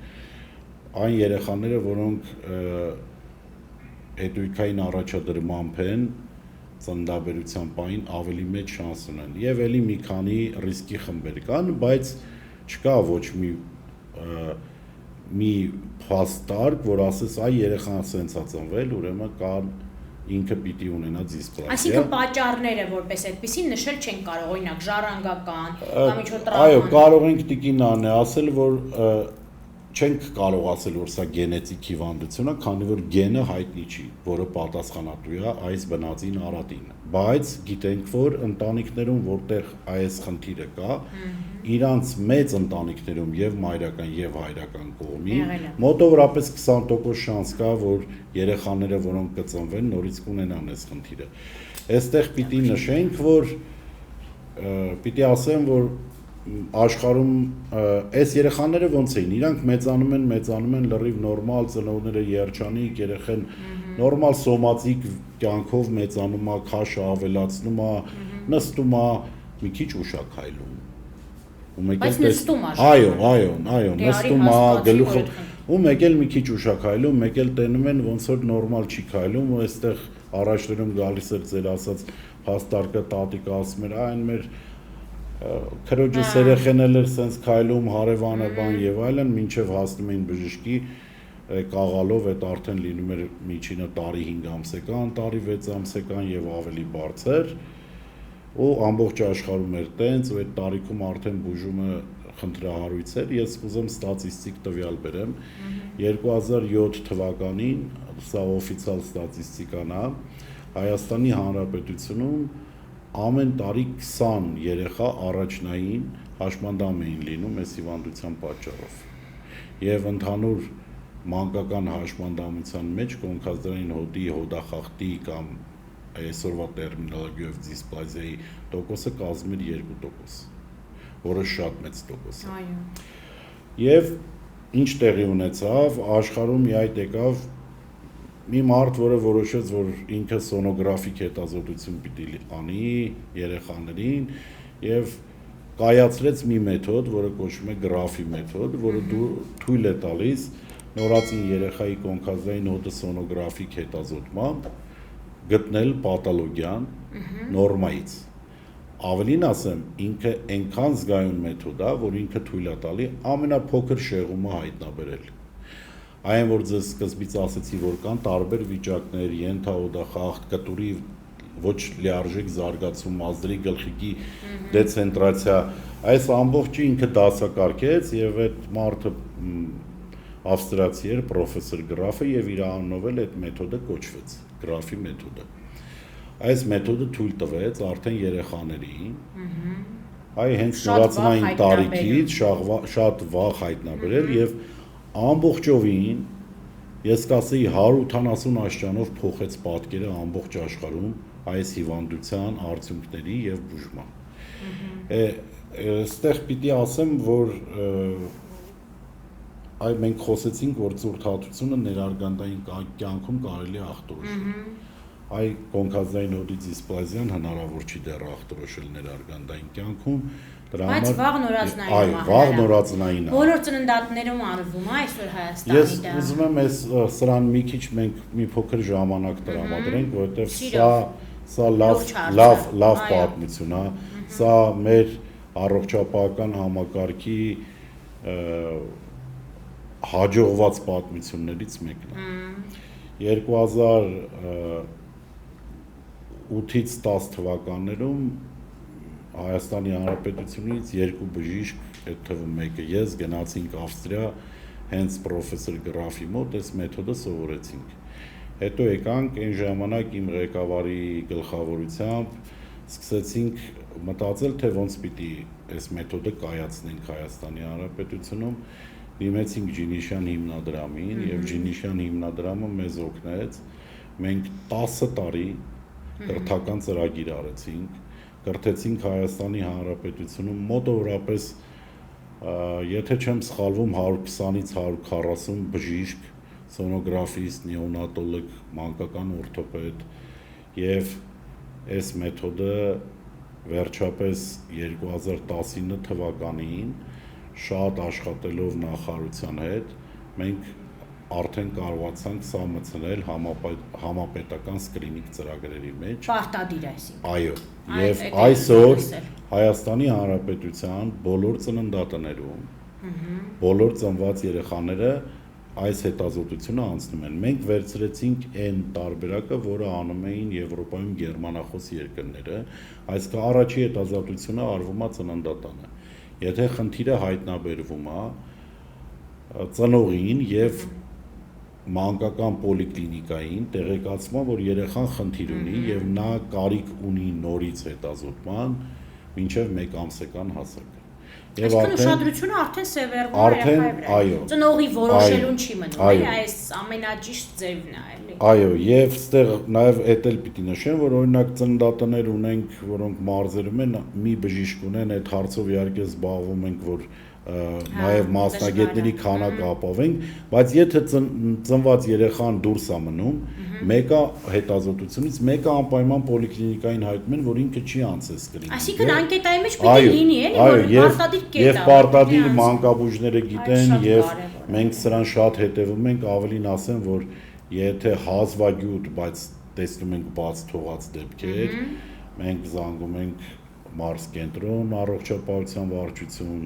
այն երեխաները, որոնք հետույքային առաջադրմամբ են, ծննդաբերության պահին ավելի մեծ շանս ունեն։ Եվ ելի մի քանի ռիսկի խմբեր կան, բայց չկա ոչ մի փաստարկ, որ ասես այ երեխան սենց է ծնվել, ուրեմն կան ինքը պիտի ունենա դիսպլազիա։ Այսինքն պատճառները որպես այդպեսին նշել չեն կարող, օրինակ ժառանգական կամ ինչ-որ տրավման։ Այո, կարող ենք տիկին Աննե ասել, որ չենք կարող ասել, որ սա գենետիկ հիվանդություն է, քանի որ գենը հայտնի չի, որը պատասխանատու է այս բնածին արատին։ Բայց գիտենք, որ ընտանիքներում, որտեղ այս խնդիրը կա, իրանց մեծ ընտանիքներում եւ մայրական եւ հայրական կողմի մոտավորապես 20% շանս կա, որ երեխաները, որոնք կծնվեն, նորից կունենան այս խնդիրը։ Այստեղ պիտի նշենք, որ պիտի ասեմ, որ աշխարհում այս երեխաները ոնց էին, իրանք մեծանում են լրիվ նորմալ, ծնողները երջանիկ, երեխան նորմալ սոմատիկ կյանքով մեծանում է, քաշը ավելացնում է, նստում է, մի քիչ ուշ է քայլում։ ու մեկ Բայց նստում է այո, նստում է գլուխը ու մեկ էլ մի քիչ ուշաքայլում, մեկ էլ տենում են ոնց որ նորմալ չի քայլում, ու այստեղ առաջներում գալիս էր ձեր ասած հաստարկը տատիկը ասում էր, այն մեր քրոջս երեխեն էլ էր սենց քայլում, հարևանը բան եւ այլն, մինչեւ հասնում էին բժշկի կաղալով այդ արդեն լինում էր միջինը տարի 5 ամսեկան, տարի 6 ամսեկան եւ ավելի բարձր, ու ամբողջ աշխարհում էր տենց, ու այդ տարիքում արդեն բուժումը խնդրահարույց էր, ես ուզում ստատիստիկ տվյալ բերեմ, 2007 թվականին, սա օֆիցիալ ստատիստիկան է, Հայաստանի Հանրապետությունում ամեն տարի 20 երեխա առաջնային հաշմանդամ էին լինում այս հիվանդության պատճառով, եւ ընդհանուր մանկական հաշմանդամության մեջ կոնքազդրային հոդի, հոդախախտի կամ այսօրվա տերմինոլոգիայով դիսպլազիայի տոկոսը կազմում էր 2%, որը շատ մեծ տոկոս է։ Եվ ինչ տեղի ունեցավ, աշխարհում իհայտ եկավ մի մարդ, որը որոշեց, որ ինքը սոնոգրաֆիկ հետազոտություն պիտի անի երեխաներին եւ կայացրեց մի մեթոդ, որը կոչվում է գրաֆի մեթոդ, որը թույլ է տալիս նորածին երեխայի կոնքազդրային հոդը սոնոգրաֆիկ հետազոտմամբ գտնել պաթոլոգիան նորմայից։ Ավելին ասեմ, ինքը այնքան զգայուն մեթոդ է, որ ինքը թույլ է տալի ամենափոքր շեղումը հայտնաբերել։ Այն որ ձեզ սկզբից ասեցի, որ կան տարբեր վիճակներ, ենթահոդախախտ, կտուրի ոչ լիարժեք զարգացում, մազերի գլխիկի դեցենտրացիա, այս ամբողջը ինքը դասակարգեց եւ այդ մարդը ավստրիացի էր, պրոֆեսոր Գրաֆը եւ իր անունով էլ այդ մեթոդը կոչվեց, գրաֆի մեթոդը։ Այս մեթոդը թույլ տվեց արդեն երեխաներին, այ հենց նորածնային տարիքից շատ վաղ հայտնաբերել եւ ամբողջովին ես կասեի 180 աշճանով փոխեց պատկերը ամբողջ աշխարհում այս հիվանդության արդյունքների եւ բուժման։ Այստեղ պիտի ասեմ, որ այ մենք խոսեցինք, որ ծուրթաթությունը ներարգանդային կյանքում կարելի է ախտորոշել։ Այ կոնքազդրային հոդի դիսպլազիան հնարավոր չի դեռ ախտորոշել ներարգանդային կյանքում, դրա համար բայց վաղ նորածնային այ վաղ նորածնային է։ Բոլոր ծննդատներում արվում է այսօր Հայաստանի Ես ուզում եմ այս սրան մի քիչ մենք մի փոքր ժամանակ տրամադրենք, որովհետև սա լավ պատմություն է, սա մեր առողջապահական համակարգի հաջողված պատմություններից մեկն է։ 2008-ից 10 թվականներում Հայաստանի Հանրապետությունից երկու բժիշկ, այդ թվում մեկը ես, գնացինք Ավստրիա, հենց պրոֆեսոր Գրաֆի մոտ այս մեթոդը սովորեցինք։ Հետո եկանք, այն ժամանակ իմ ղեկավարի գլխավորությամբ սկսեցինք մտածել, թե ոնց պիտի այս մեթոդը կայացնենք Հայաստանի Հանրապետությունում, դիմեցինք Ջինիշյան հիմնադրամին եւ Ջինիշյան հիմնադրամը մեզ օգնեց, մենք 10 տարի կրթական ծրագիր արեցինք, կրթեցինք Հայաստանի Հանրապետությունում մոտավորապես, եթե չեմ սխալվում, 120-ից 140 բժիշկ, սոնոգրաֆիստ, նեոնատոլոգ, մանկական օրթոպեդ եւ այս մեթոդը վերջապես 2019 թվականին շատ աշխատելով նախարարության հետ մենք արդեն կարողացանք սա մտցնել համապետական սկրինինգ ծրագրերի մեջ։ Պարտադիր այսինքն։ Այո, եւ այսօր Հայաստանի Հանրապետության բոլոր ծննդատներում բոլոր ծնված երեխաները այս հետազոտությունը անցնում են։ Մենք վերցրեցինք այն տարբերակը, որը անում էին Եվրոպայում գերմանախոս երկրները, այսինքն առաջի հետազոտությունը արվում է ծննդատանը։ Եթե խնդիրը հայտնաբերվում է ծնողին եւ մանկական պոլիկլինիկային տեղեկացման, որ երեխան խնդիր ունի եւ նա կարիք ունի նորից հետազոտման մինչեւ 1 ամսեկան հասակը։ Եվ ուշադրությունը արդեն սևեռվում է երեխայի վրա։ Ծնողի որոշելուն չի մնում, այլ այս ամենաճիշտ ձևն է, էլի։ Այո, եւ այստեղ նաեւ էդ էլ պիտի նշեմ, որ օրինակ ծննդատներ ունենք, որոնք մարզերում են, մի բժիշկ ունեն, այդ հարցով իհարկե զբաղվում ենք, որ նաև մասնագետների քանակ ապավենք, բայց եթե ծնված երեխան դուրս է մնում, մեկը հետազոտությունից, մեկը անպայման պոլիկլինիկային հայտնում են, որ ինքը չի անցել սկրինինգ։ Այսինքն անկետայի մեջ պիտի լինի, էլի, որ պարտադիր կետա։ Եվ պարտադիր մանկաբույժները գիտեն, եւ մենք սրան շատ հետևում ենք, ավելին ասեմ, որ եթե հազվագյուտ, բայց տեսնում ենք բաց թողած դեպքեր, մենք զանգում ենք Մարս կենտրոն, առողջապահության վարչություն,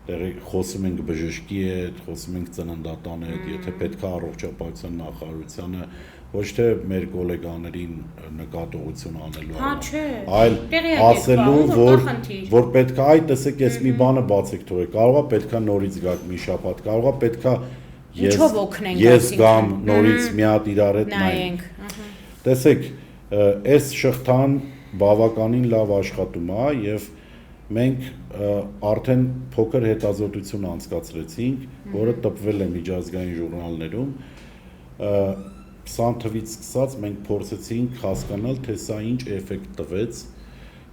խոսում ենք բժշկի հետ, խոսում ենք ծննդատան հետ, եթե պետք է առողջապահության նախարարությանը ոչ թե մեր գոլեգաներին նկատողություն անելու այլ ասելու, որ պետք է այ տեսեք, ես մի բանը բացեք թողեք, կարող է պետք է նորից գաք մի շաբաթ, կարող է պետք է ես գամ նորից մի հատ իրար հետ նայենք։ Տեսեք, այս շղթան բավականին լավ աշխատում է եւ մենք արդեն փոքր հետազոտություն անցկացրեցինք, որը տպվել է միջազգային ժուրնալներում, 20 թվից սկսած մենք փորձեցինք հասկանալ, թե սա ինչ էֆեկտ տվեց,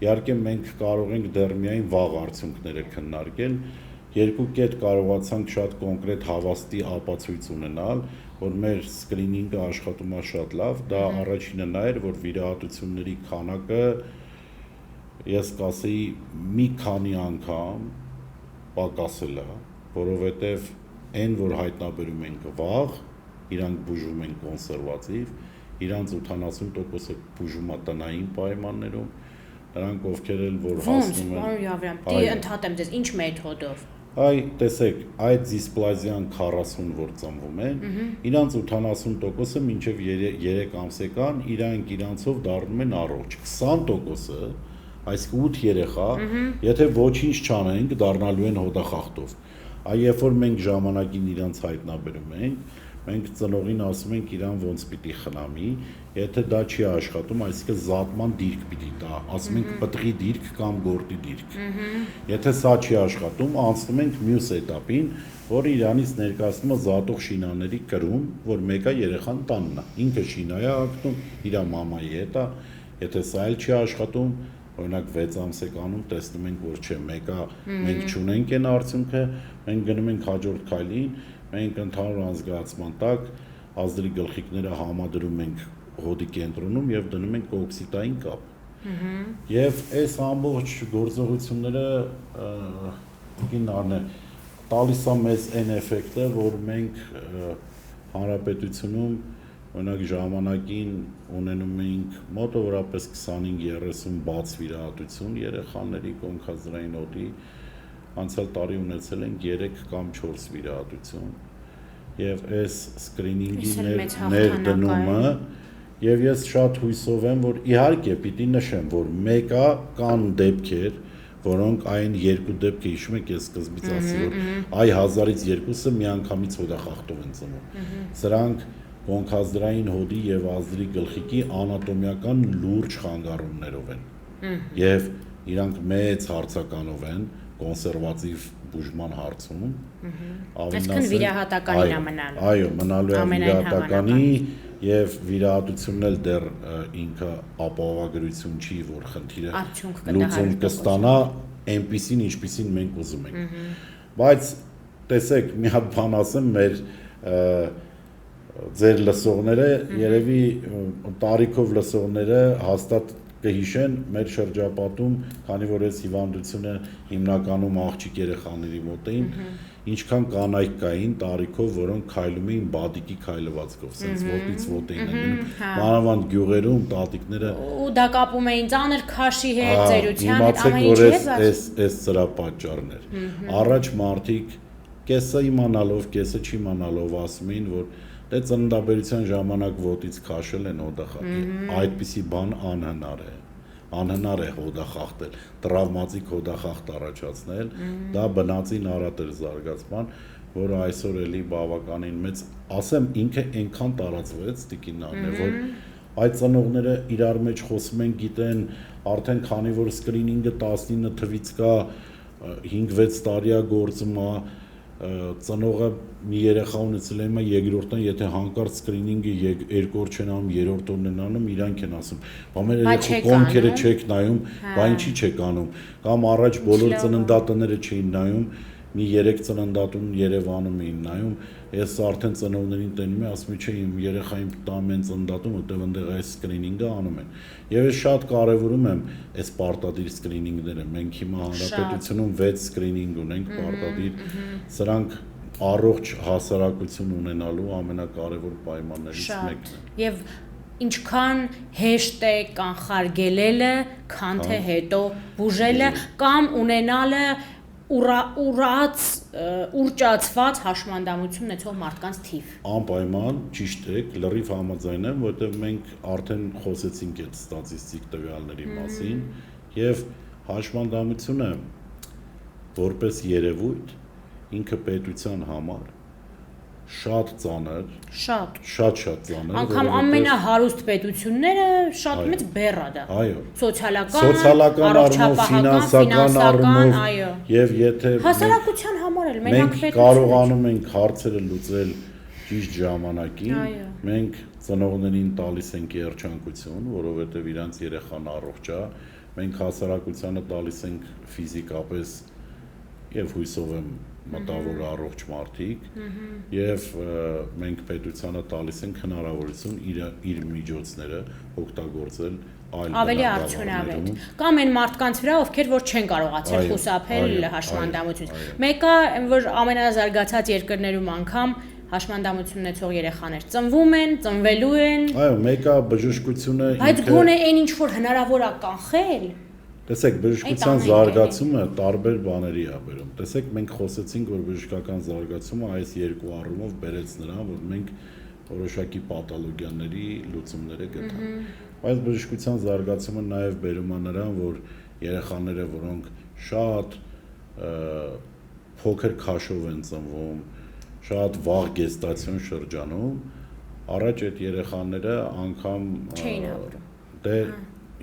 իհարկե մենք կարող ենք դեռ միայն վաղ արդյունքները քննարկել, երկու կետ կարողացանք շատ կոնկրետ հավաստի ապացույց ունենալ, որ մեր սկրինինգը աշխատում է շատ լավ, դա առաջինը նա էր, որ վիրահատությունների քանակը ես կասեի մի քանի անգամ պակասել է, որովհետև այն, որ հայտնաբերում ենք վաղ, իրանք բուժվում են կոնսերվատիվ, իրանց 80%-ը բուժում է տնային պայմաններում, նրանք ովքեր էլ որ հասնում են։ Ոնց, պարոն Յավրամ, դի ընդհատեմ ձեզ, ինչ մեթոդով։ Այ տեսեք, այդ դիսպլազիան 40 որ ծնվում են, իրանց 80%-ը մինչև 3 ամսեկան իրանք իրանցով դառնում են առողջ, 20%-ը այսինքն 8 երեխա, եթե ոչինչ չանենք, դառնալու են հոդախախտով։ Այ երբ որ մենք ժամանակին իրանց հայտնաբերում ենք, մենք ծնողին ասում ենք իրան ոնց պիտի խնամի, եթե դա չի աշխատում, այսինքն զատման դիրք պիտի տա, ասում ենք պտղի դիրք կամ գորտի դիրք։ Եթե սա չի աշխատում, անցնում ենք մյուս էտապին, որը իրանից ներկայացնում է զատող շինաների կրում, որ մեկը երեխան տանն է, ինքը շինա է ակտում, իր մամայի հետ է, եթե սա էլ չի աշխատում, օրինակ 6 ամսեկանում տեսնում ենք, որ չէ, մեկը մենք չունենք այն արդյունքը, մենք գնում ենք հաջորդ քայլին, մենք ընդհանուր անզգացման տակ ազդրի գլխիկները համադրում ենք հոդի կենտրոնում եւ դնում ենք օքսիդային կապ։ Եվ այս ամբողջ գործողությունները տալիս է մեզ այն էֆեկտը, որ մենք հանրապետությունում օրինակ ժամանակին ունենում էինք մոտավորապես 25-30 բաց վիրահատություն երեխաների կոնքազդրային օդի, անցյալ տարի ունեցել ենք 3 կամ 4 վիրահատություն եւ այս սկրինինգի ներդնումը եւ ես շատ հույսով եմ, որ իհարկե պիտի նշեմ, որ մեկը կան դեպքեր, որոնք այն երկու դեպքը հիշում եք, ես սկզբից ասացի, որ այ 1000-ից 2-ը միանգամից հոդախախտով են ծնվում։ Սրանք կոնքազդրային հոդի եւ ազդրի գլխիկի անատոմիական լուրջ խանգարումներով են եւ իրանք մեծ հարցականով են կոնսերվատիվ բուժման հարցում այսինքն վիրահատականին է մնալու այո մնալու է վիրահատականի եւ վիրահատությունն էլ դեռ ինքը ապահովագրություն չի որ խնդիրը լուծում կստանա այնպիսին ինչպիսին մենք ուզում ենք բայց տեսեք մի հատ բան ասեմ մեր ձեր լսողները երևի տարիքով լսողները հաստատ կհիշեն մեր շրջապատում, քանի որ այս հիվանդությունը հիմնականում աղջիկ երեխաների մոտ էին, ինչքան կանայք կային տարիքով, որոնք քայլում էին բադիկի քայլվածքով, sense ոտից ոտ էին ընկնում, մանավանդ գյուղերում տատիկները ու դա կապում էին ծանր քաշի հետ, ծերության հետ, ամեն ինչի հետ, այս սրա պատճառն էր։ Առաջ մարդիկ կեսը իմանալով, կեսը չիմանալով ասում էին, որ դե ծննդաբերության ժամանակ ոտից քաշել են հոդախախտի, այդպիսի բան անհնար է հոդախախտել, տրավմատիկ հոդախախտ առաջացնել, դա բնածին արատ էր զարգացման, որը այսօր էլի բավականին մեծ, ասեմ ինքը այնքան տարածվեց տիկիններն է, որ այդ ծնողները իրար մեջ խոսում են, գիտեն, արդեն քանի որ սկրինինգը 19 թվից կա 5-6 տարի է գործում է ծնողը մի երեխա ունեցել է, երկրորդն եթե հանկարծ սկրինինգը երկու օր չեն անում, երրորդ օրն են անում, իրանք են ասում, բա մեր երեխու կոնքերը չեք նայում, բա ինչի չեք անում, կամ առաջ բոլոր ծննդատները չէին նայում, մի 3 ծննդատուն Երևանում էին նայում, ես արդեն ծնողներին տենում եմ, ասում եմ, չէ, իմ երեխային տամ են ծննդատուն, որտեղ այնտեղ այս սկրինինգը անում են։ Եվ ես շատ կարևորում եմ այս պարտադիր սկրինինգները։ Մենք հիմա հանրապետությունում 6 սկրինինգ ունենք պարտադիր, սրանք առողջ հասարակություն ունենալու ամենակարևոր պայմաններից մեկն է։ Եվ ինչքան հեշտ է կանխարգելելը, քան թե հետո բուժելը կամ ունենալը ուռճացված հաշմանդամություն ունեցող մարդկանց թիվ։ Անպայման ճիշտ եք, լրիվ համաձայն եմ, որովհետև մենք արդեն խոսեցինք այդ ստատիստիկ տվյալների մասին եւ հաշմանդամությունը որպես երևույթ ինքը պետության համար շատ ծանր, շատ ծանր, անգամ ամենահարուստ պետությունները շատ մեծ բեռ է դա։ Այո։ Սոցիալական առումով, ֆինանսական առումով, այո։ Եվ եթե հասարակության համար էլ մենակ մենք կարողանում ենք հարցերը լուծել ճիշտ ժամանակին, մենք ծնողներին տալիս ենք երջանկություն, որովհետև իրանց երեխան առողջ է, մենք հասարակությանը տալիս ենք ֆիզիկապես եւ հույսով եմ մտավոր առողջ մարդիկ եւ մենք պետությանը տալիս ենք հնարավորություն իր միջոցները օգտագործել այլ ավելի արդյունավետ կամ այն մարդկանց վրա, ովքեր որ չեն կարողացել խուսափել հաշմանդամությունից։ Մեկը, որ ամենազարգացած երկրներում անգամ հաշմանդամություն ունեցող երեխաներ ծնվում են, ծնվելու են։ Այո, մեկը բժշկությունը Բայց գոնե այն ինչ որ հնարավոր է կանխել։ Տեսեք, բժշկության զարգացումը տարբեր բաների է բերում։ Տեսեք, մենք խոսեցինք, որ բժշկական զարգացումը այս երկու առումով բերեց նրան, որ մենք որոշակի պաթոլոգիաների լուծումները գտանք։ Բայց բժշկության զարգացումը նաև բերում է նրան, որ երեխաները, որոնք շատ փոքր քաշով են ծնվում, շատ վաղ գեստացիոն շրջանում, առաջ այդ երեխաները անգամ դե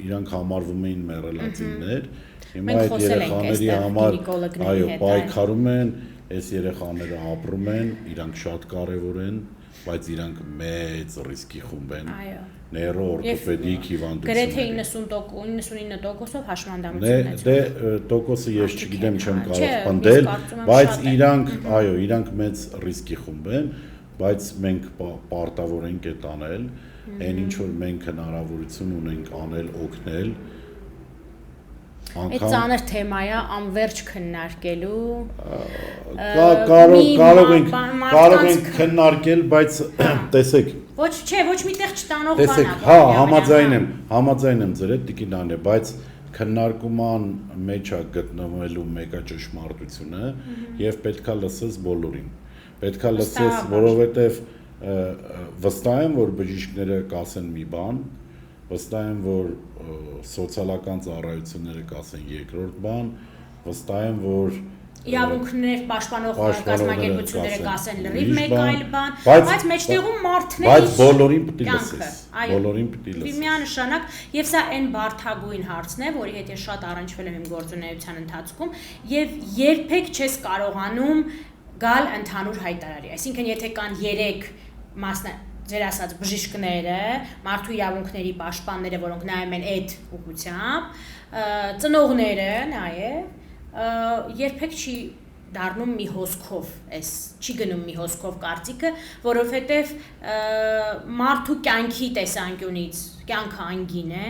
իրանք համարվում էին մեռելածիններ, հիմա այդ երեխաների համար այո, պայքարում են, այս երեխաները ապրում են, իրանք շատ կարևոր են, բայց իրանք մեծ ռիսկի խումբ են, նեյրո օրթոպեդիկ հիվանդությունների։ Գրեթե 99%-ով հաշմանդամություն ունեցող։ Դե տոկոսը ես չգիտեմ, չեմ կարող պնդել, բայց իրանք, այո, իրանք մեծ ռիսկի խումբ են, բայց մենք պարտավոր ենք այդ անել, այն ինչ որ մենք հնարավորություն ունենք անել, օգնել, այդ ծանր թեմա է անverջ քննարկելու։ Կարող ենք քննարկել, բայց տեսեք։ Ոչ միտեղ չտանող բան է։ Տեսեք, հա, համաձայն եմ ձեր հետ տիկին Անե, բայց քննարկման մեջ է գտնվելու մեկը ճշմարտությունը եւ պետքա լսես բոլորին։ Պետքա լսես, որովհետեւ վստահ եմ, որ բժիշկները կասեն մի բան, վստահ եմ, որ սոցիալական ծառայությունները կասեն երկրորդ բան, վստահ եմ, որ իրավունքներ պաշտպանող կազմակերպությունները կասեն լրիվ մեկ այլ բան, բայց մեջտեղում մարդն է, բայց բոլորին պետք է լսես, բոլորին պետք է լսես։ Միանշանակ, եւ սա այն բարդագույն հարցն է, որի հետ ես շատ առնչվել եմ իմ գործունեության ընթացքում, եւ երբեք չես կարողանում գալ ընդհանուր հայտարարի։ Այսինքն, եթե կան 3 ձեր ասած բժիշկները, մարդու իրավունքների պաշտպանները, որոնք նայում են այդ ուղղությամբ, ծնողները նաև երբեք չի դառնում մի հոսքով, չի գնում մի հոսքով կարծիքը, որովհետև մարդու կյանքի տեսանկյունից կյանքը անգին է,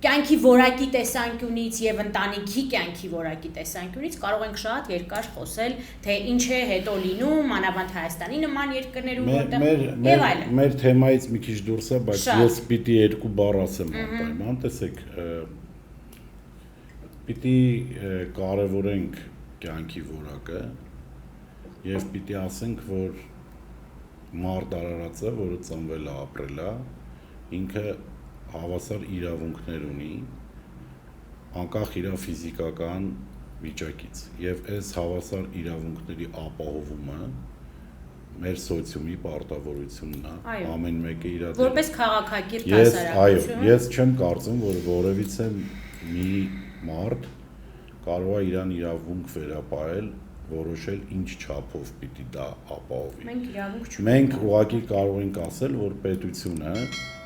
կյանքի որակի տեսանկյունից եւ ընտանիքի կյանքի որակի տեսանկյունից կարող ենք շատ երկար խոսել, թե ինչ է հետո լինում, մանավանդ Հայաստանի նման երկրներում, որտեղ եւ այլն։ Մեր թեմայից մի քիչ դուրս է, բայց ես պիտի 2 բառ ասեմ անպայման, տեսեք, պիտի կարևորենք կյանքի որակը եւ պիտի ասենք, որ մարդ արարածը, որը ծնվել է, ապրել է, ինքը հավասար իրավունքներ ունի, անկախ իր ֆիզիկական վիճակից, եւ այս հավասար իրավունքների ապահովումը մեր սոցիումի պարտավորությունն է, ամեն մեկը իր որպես քաղաքակիրթ հասարակություն։ Այո, ես չեմ կարծում, որ որևիցե մի մարդ կարող է իրան իրավունք վերապահել որոշել ինչ չափով պիտի դա ապահովի։ Մենք իրավունք չունենք։ Մենք ուղղակի կարող ենք ասել, որ պետությունը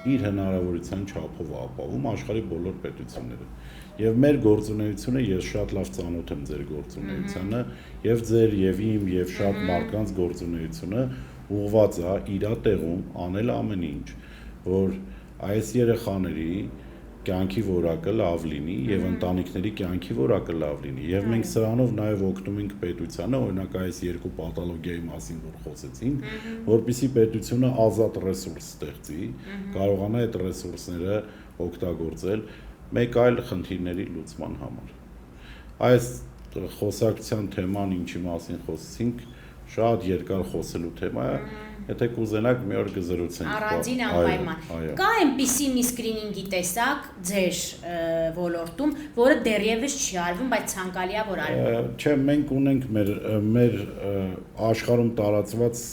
իր հնարավորության չափով ապահովում աշխարհի բոլոր պետությունները։ Եվ մեր գործունեությունը, ես շատ լավ ծանոթ եմ ձեր գործունեությանը, եւ ձեր եւ իմ եւ շատ մարդկանց գործունեությունը ուղղված է իր տեղում անել ամեն ինչ, որ այս երեխաների կյանքի որակը լավ լինի եւ ընտանիքների կյանքի որակը լավ լինի եւ մենք սրանով նաեւ օգնում ենք պետությանը, օրինակ այս երկու պաթոլոգիայի մասին որ խոսեցինք, որպեսզի պետությունը ազատ ռեսուրս ստեղծի, կարողանա այդ ռեսուրսները օգտագործել մեկ այլ խնդիրների լուծման համար։ Այս խոսակցության թեման ինչի մասին խոսեցինք, շատ երկար խոսելու թեմա է, եթե կուզենաք մի օր կզրուցենք։ Առանձին անպայման։ Կա այնպիսի մի սկրինինգի տեսակ ձեր ոլորտում, որը դեռևս չի արվում, բայց ցանկալի է որ արվի։ Չէ, մենք ունենք մեր աշխարհում տարածված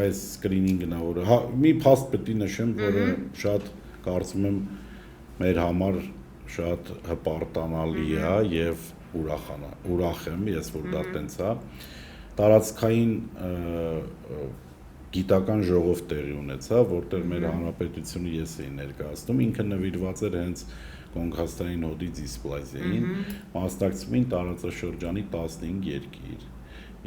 այս սկրինինգն է, որը մի փաստ պետք է նշեմ, որը շատ կարծում եմ մեր համար շատ հպարտանալի է եւ ուրախ եմ ես, որ դա տենց է։ Տարածքային գիտական ժողով տեղի ունեցավ, որտեղ մեր հանրապետությունը ես էի ներկայացնում, ինքը նվիրված էր հենց կոնքաստային հոդի դիսպլազիային, մասնակցում էին տարածաշրջանի 15 երկիր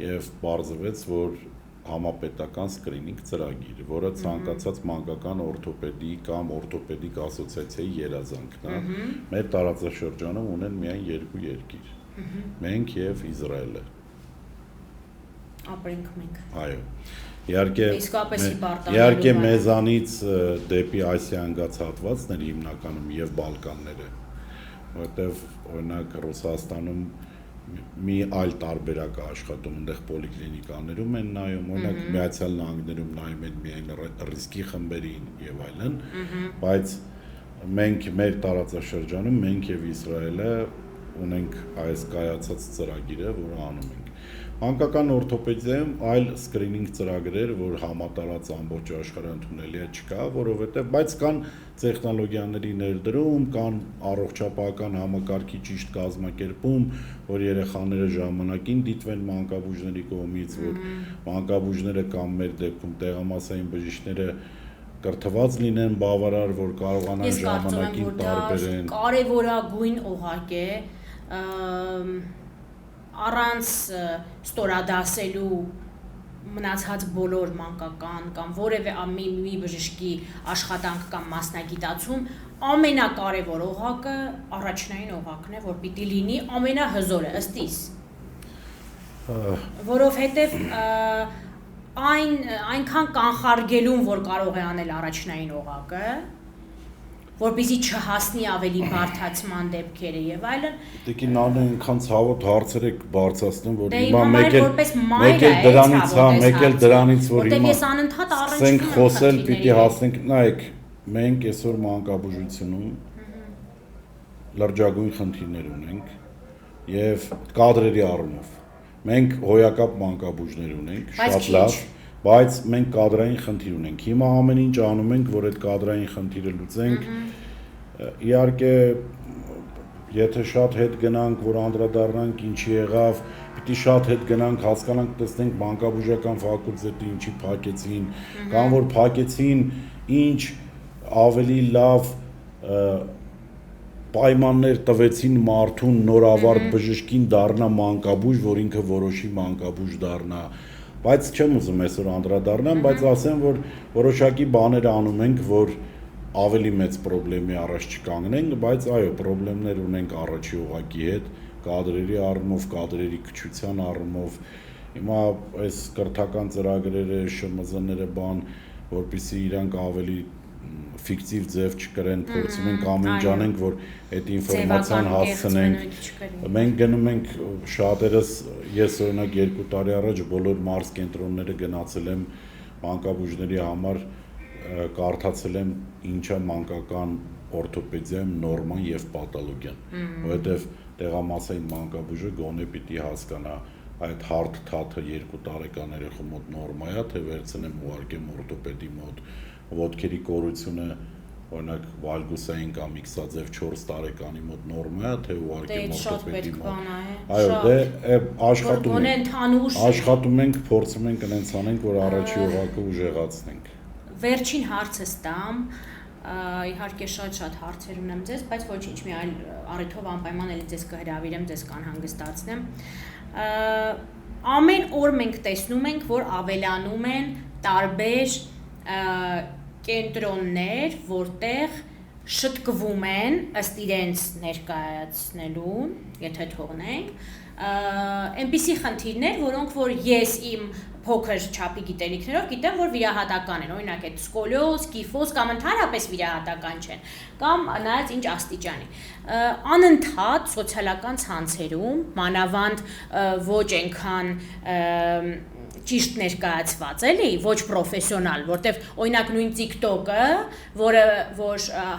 եւ պարզվեց, որ համապետական սկրինինգ ծրագիր, որը ցանկացած մանկական օրթոպեդի կամ օրթոպեդիկ ասոցիացիայի երազանքն է, մեր տարածաշրջանում ունեն միայն 2 երկիր, մենք եւ Իսրայելը։ Ապրենք մենք։ Այո։ Իհարկե մեզանից դեպի Ասիա ընկած հատվածներ հիմնականում եւ Բալկանները, որտեղ օրինակ Ռուսաստանում մի այլ տարբերակ է աշխատում, այնտեղ պոլիկլինիկաներում են նայում, օրինակ Միացյալ Նահանգներում նայում են միայն ռիսկի խմբերին եւ այլն, բայց մենք մեր տարածաշրջանում մենք եւ Իսրայելը ունենք այս կայացած ծրագիրը, որը անում ենք։ Մանկական օրթոպեդիայում այլ սկրինինգ ծրագրեր, որ համատարած ամբողջ աշխարհում ընդունելի է չկա, որովհետև բայց կան տեխնոլոգիաների ներդրում, կան առողջապահական համակարգի ճիշտ կազմակերպում, որ երեխաները ժամանակին դիտվեն մանկաբույժների կողմից, որ մանկաբույժները կամ մեր դեպքում տեղամասային բժիշկները կրթված լինեն բավարար, որ կարողանան ժամանակին տարբերեն։ Կարևորագույն օղակ է առանց ստորադասելու մնացած բոլոր մանկական կամ որևէ մի բժշկի աշխատանք կամ մասնագիտացում ամենակարևոր օղակը առաջնային օղակն է, որ պիտի լինի ամենահզորը ըստ իս։ Որովհետև այնքան կանխարգելում, որ կարող է անել առաջնային օղակը, որպեսզի չհասնի ավելի բարդացման դեպքերը եւ այլն։ Դեկին նան այնքան ցավոտ հարցեր եք բարձրացնում, որ հիմա մեկ էլ դրանից որ հիմա ես անընդհատ առնչվում եմ խոսել, պիտի հասնենք, նայեք, մենք այսօր մանկաբուժությունում լրջագույն խնդիրներ ունենք եւ կադրերի առումով։ Մենք հոյակապ մանկաբույժներ ունենք, շատ լավ, բայց մենք կադրային խնդիր ունենք։ Հիմա ամեն ինչ անում ենք, որ այդ կադրային խնդիրը լուծենք։ Իհարկե, եթե շատ հետ գնանք, որ անդրադառնանք ինչի եղավ, պիտի շատ հետ գնանք, հասկանանք, տեսնենք մանկաբուժական ֆակուլտետը ինչի փակեցին, կամ որ փակեցին, ինչ ավելի լավ պայմաններ տվեցին մարդուն նորավարտ բժշկին դառնա մանկաբույժ, որ ինքը որոշի մանկաբույժ դառնա։ Բայց չեմ ուզում այսօր անդրադառնամ, բայց ասեմ, որ որոշակի բաներ անում ենք, որ ավելի մեծ խնդրի առաջ չկանգնենք, բայց այո, խնդիրներ ունենք առաջի օղակի հետ, կադրերի առումով, կադրերի քչության առումով։ Հիմա այս կրթական ծրագրերը, ՇՄԶ-ները բան, որպեսզի իրանք ավելի ֆիկտիվ ձև չկրեն, փորձում ենք ամեն ինչ անենք, որ այդ ինֆորմացիան հասցնենք։ Մենք գնում ենք շատերս, ես օրինակ 2 տարի առաջ բոլոր մարզ կենտրոնները գնացել եմ մանկաբույժների համար, կարդացել եմ ինչա մանկական օրթոպեդիայում նորման եւ պաթոլոգիան, որովհետեւ տեղամասային մանկաբույժը գոնե պիտի հասկանա այդ հարթ թաթը 2 տարեկան երեխու մոտ նորմա է, թե վերցնեմ ուղարկեմ օրթոպեդի մոտ, ոտքերի կորությունը օրինակ վալգուսային կամ իքսաձև 4 տարեկանի մոտ նորմա է, թե ուղարկե մորտոպեդի մոտ։ Այո, դե աշխատում ենք, փորձում ենք այնց անենք, որ առաջի օղակը ուժեղացնենք։ Վերջին հարցս տամ, իհարկե շատ հարցեր ունեմ ձեզ, բայց ոչինչ, մի այլ առիթով անպայման էլի ձեզ կհրավիրեմ, ձեզ կանհանգստացնեմ։ Ամեն օր մենք տեսնում ենք, որ ավելանում են տարբեր կենտրոններ, որտեղ շտկվում են ըստ իրենց ներկայացնելուն, եթե թողնենք, այնպիսի խնդիրներ, որոնք որ ես իմ փոքր չափի գիտելիքներով գիտեմ, որ վիրահատական են, օրինակ այդ սկոլիոզ, կիֆոզ կամ ընդհանրապես վիրահատական չեն, կամ նայած ինչ աստիճանի։ Անընդհատ սոցիալական ցանցերում, մանավանդ ոչ այնքան ճիշտ ներկայացված էլի, ոչ պրոֆեսիոնալ, որտեվ օրինակ նույն TikTok-ը, որ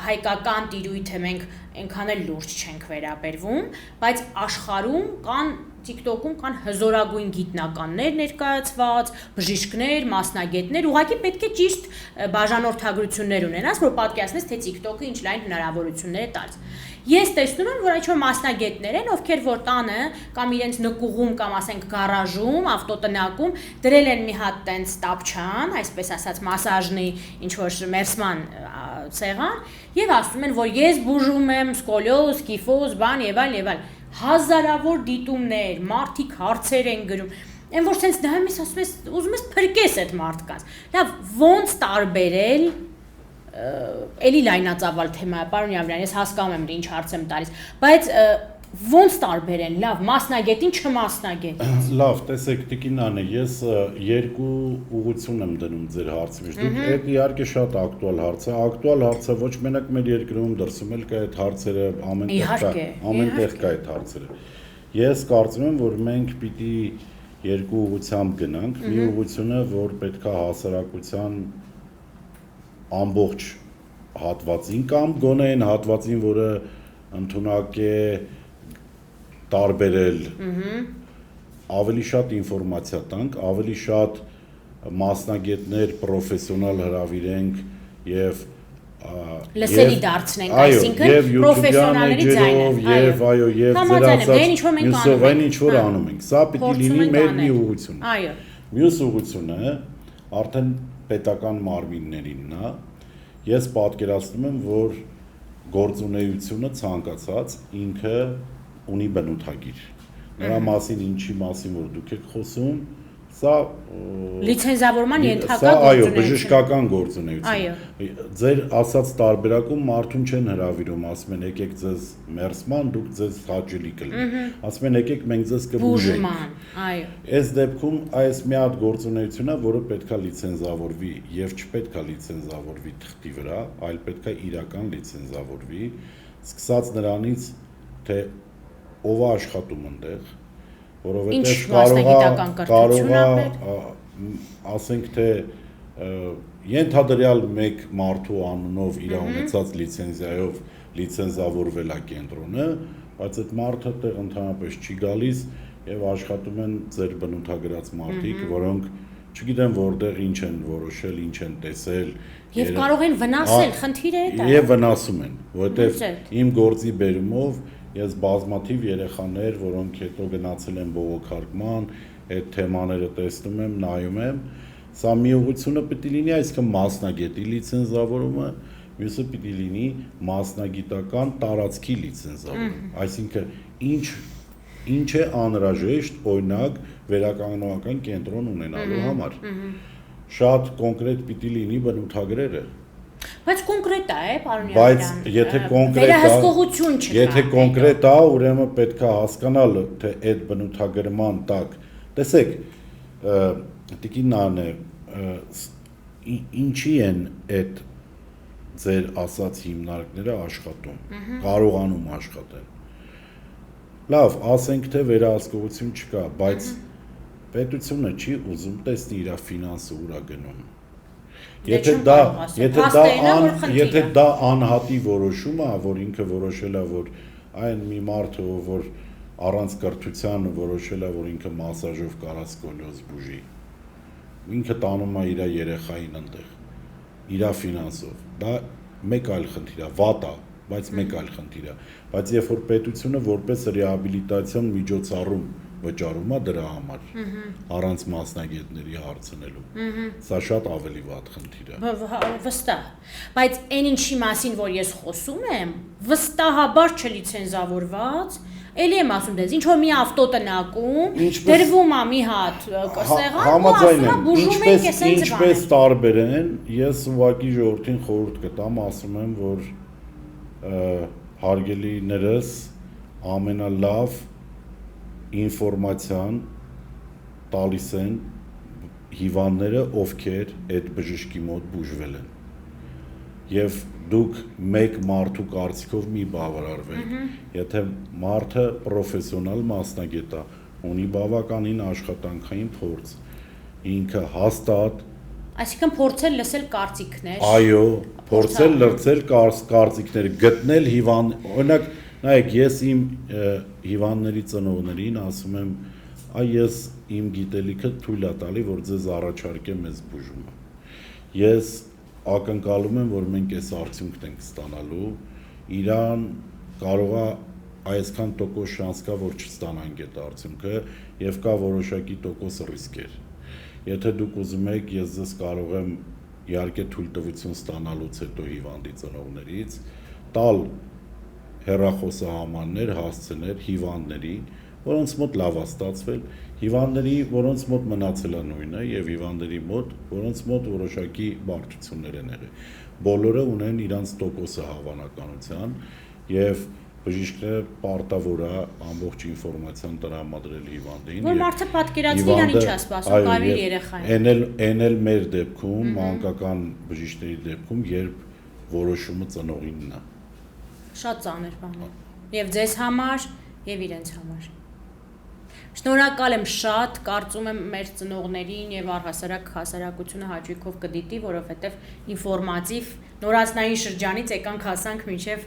հայկական տիրույթ է, մենք այնքան էլ լուրջ չենք վերաբերվում, բայց աշխարհում կան TikTok-ում կան հզորագույն գիտնականներ ներկայացված, բժիշկներ, մասնագետներ, ուղղակի պետք է ճիշտ բաժանորդագրություններ ունենաս, որ պատկերացնես, թե TikTok-ը ինչ լայն հնարավորություններ է տալիս։ Ես տեսնում եմ, որ այդ մասնագետներ են, ովքեր որ տանը կամ իրենց նկուղում կամ ասենք գարաժում, ավտոտնակում դրել են մի հատ տենց տապչան, այսպես ասած մասաժնի ինչ որ մերսման սեղան, եւ ասում են, որ ես բուժում եմ սկոլիոզ, կիֆոզ, բան եւ այլ։ Հազարավոր դիտումներ, մարդիկ հարցեր են գրում։ Այն որ sense նայում ես ասում ես, ուզում ես փրկես այդ մարդկանց։ Լավ, ոնց տարբերել էլի լայնածավալ թեմա է, պարոն Յավրյան, ես հասկանում եմ, ինչ հարց եմ տալիս, բայց ոնց տարբերեն, լավ, մասնագետին չմասնագետից։ Լավ, տեսեք, Տիկին Անե, ես երկու ուղղություն եմ դնում ձեր հարցի մեջ։ Դուք այդ իհարկե շատ ակտուալ հարց է, ակտուալ հարցը ոչ մենակ մեր երկրում դրսում էլ կա այդ հարցերը, ամենտեղ կա այդ հարցերը։ Ես կարծում եմ, որ մենք պիտի երկու ուղղությամբ գնանք, մի ուղղությունը, որ պետքա հասարակության ամբողջ հատվածին կամ գոնե այն հատվածին, որը ընդունակ է տարբերել ավելի շատ ինֆորմացիա տանք, ավելի շատ մասնագետներ, պրոֆեսիոնալ հրավիրենք եւ լսելի դարձնենք, այսինքն պրոֆեսիոնալների ձայնը, եւ այո, եւ ձեր ասած այն ինչ որ անում ենք, սա պիտի լինի մեր մի ուղղություն։ Այո։ Մյուս ուղղությունը արդեն պետական մարմիններինն է։ Ես պատկերացնում եմ, որ գործունեությունը ցանկացած ինքը ունի բնութագիր։ Նրա մասին ինչի մասին որ դուք եք խոսում, սա լիցենզավորման ենթակա գործունեություն։ Այո, բժշկական գործունեություն։ Ձեր ասած տարբերակում մարդուն չեն հրավիրում, ասում են եկեք ձեզ մերսման, դուք ձեզ հաճելի կլինի։ Ասում են եկեք մենք ձեզ կբուժենք։ Այո։ Այս դեպքում այս մի հատ գործունեություն է, որը պետքա լիցենզավորվի եւ չպետքա լիցենզավորվի թղթի վրա, այլ պետքա իրական լիցենզավորվի, սկսած նրանից, թե ով է աշխատում այնտեղ, որովհետեւ կարող ասենք թե ենթադրյալ մեկ մարդու անունով իր ունեցած լիցենզիայով լիցենզավորվել է կենտրոնը, բայց այդ մարդը տեղ ընդհանրապես չի գալիս եւ աշխատում են ձեր բնութագրած մարդիկ, որոնք չգիտեմ որտեղ ինչ են որոշել, ինչ են տեսել եւ կարող են վնասել, խնդիրը դա։ Եվ վնասում են, որովհետեւ իմ գործի բերումով ես բազմաթիվ երեխաներ, որոնք հետո գնացել են բողոքարկման, այդ թեմաները տեսնում եմ, նայում եմ, սա մի ուղղությունը պիտի լինի, այսինքն մասնագետի լիցենզավորումը, մյուսը պիտի լինի մասնագիտական տարածքի լիցենզավորումը, այսինքն ինչ է անհրաժեշտ օրինակ վերականգնողական կենտրոն ունենալու համար։ Շատ կոնկրետ պիտի լինի բնութագրերը։ Բայց կոնկրետ է, պարոն Յավրյան։ Բայց եթե վերահսկողություն չկա։ Եթե կոնկրետ է, ուրեմն պետք է հասկանալ, թե այդ բնութագրման տակ, տեսեք, Տիկին Անե, ինչի են այդ ձեր ասած հիմնարկները աշխատում, կարողանում աշխատել։ Լավ, ասենք թե վերահսկողություն չկա, բայց պետությունը չի ուզում տեսնի իր ֆինանսը ուրա գնում։ Եթե դա անհատի որոշում է, որ ինքը որոշել է, որ այն մի մարդը, որ առանց կրթության որոշել է, որ ինքը մասաժով կարա սկոլիոզ բուժի, ինքը տանում է իր երեխային այնտեղ, իր ֆինանսով, դա մեկ այլ խնդիր է, վատ է, բայց մեկ այլ խնդիր է, բայց երբ որ պետությունը որպես ռեհաբիլիտացիոն միջոցառում վճարում է դրա համար, առանց մասնագետների հարցնելու, սա շատ ավելի վատ խնդիր է։ Վստահ, բայց այն ինչի մասին, որ ես խոսում եմ, վստահաբար չլիցենզավորված, էլի եմ ասում դες, ինչ որ մի ավտոտնակում, դրվում է մի հատ սեղան, ու ասում է բուժում ենք էս հենց ինչպես տարբեր են, ես ուղղակի ժողովրդին խորհուրդ կտամ, ասում եմ, որ հարգելիներս ամենալավ ինֆորմացիան տալիս են հիվանդները, ովքեր այդ բժշկի մոտ բուժվել են։ Եվ դուք մեկ մարդու կարծիքով մի բավարարվեք, եթե մարդը պրոֆեսիոնալ մասնագետ է, ունի բավականին աշխատանքային փորձ, ինքը հաստատ, այսինքն փորձել լսել կարծիքներ, այո, փորձել լսել կարծիքներ, գտնել հիվանդ, օրինակ նայեք, ես իմ հիվանդների ծնողներին ասում եմ, ես իմ գիտելիքը թույլ է տալի, որ ձեզ առաջարկեմ այս բուժումը։ Ես ակնկալում եմ, որ մենք այս արդյունքն ենք ստանալու, իրան կարող է այսքան տոկոս շանս կա, որ չստանանք այդ արդյունքը, եւ կա որոշակի տոկոս ռիսկեր։ Եթե դուք ուզում եք, ես ձեզ կարող եմ իհարկե թույլտվություն ստանալուց հետո հիվանդի ծնողներից տալ հեռախոսահամարներ, հասցներ հիվանդների, որոնց մոտ լավ է ստացվել, հիվանդների, որոնց մոտ մնացել է նույնը, եւ հիվանդների մոտ, որոնց մոտ որոշակի բարդություններ են եղել։ Բոլորը ունեն իրանց տոկոսը հավանականության եւ բժիշկները պարտավոր է ամբողջ ինֆորմացիան տրամադրել հիվանդին։ Որ մարդը պատկերացնի իրան ինչ է սպասում, կարելի երեխային։ Այն էլ մեր դեպքում, մանկական բժիշկների դեպքում, երբ որոշումը ծնողինն է։ Շատ ծանր բան է։ Եվ ձեզ համար, եւ իրենց համար։ Շնորհակալ եմ շատ, կարծում եմ մեր ծնողներին եւ առհասարակ հասարակությունը հաճույքով կդիտի, որովհետեւ ինֆորմատիվ նորածնային շրջանից եկանք հասանք մինչեւ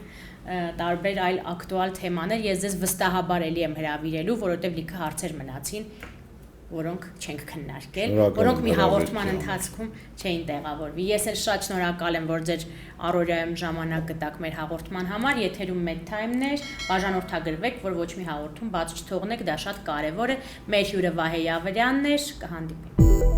տարբեր այլ ակտուալ թեմաներ։ Ես ձեզ վստահաբար էլի եմ հրավիրելու, որովհետեւ լիքը հարցեր մնացին, որոնք չենք քննարկել, որոնք մի հաղորդման ընթացքում չէին տեղավորվի։ Ես էլ շատ շնորհակալ եմ, որ ձեր առօրյայում ժամանակ գտաք մեր հաղորդման համար, եթերում MedTime-ներ, բաժանորդագրվեք, որ ոչ մի հաղորդում բաց չթողնեք, դա շատ կարևոր է։ Մեր հյուրը Վահե Յավրյանն էր, կհանդիպենք։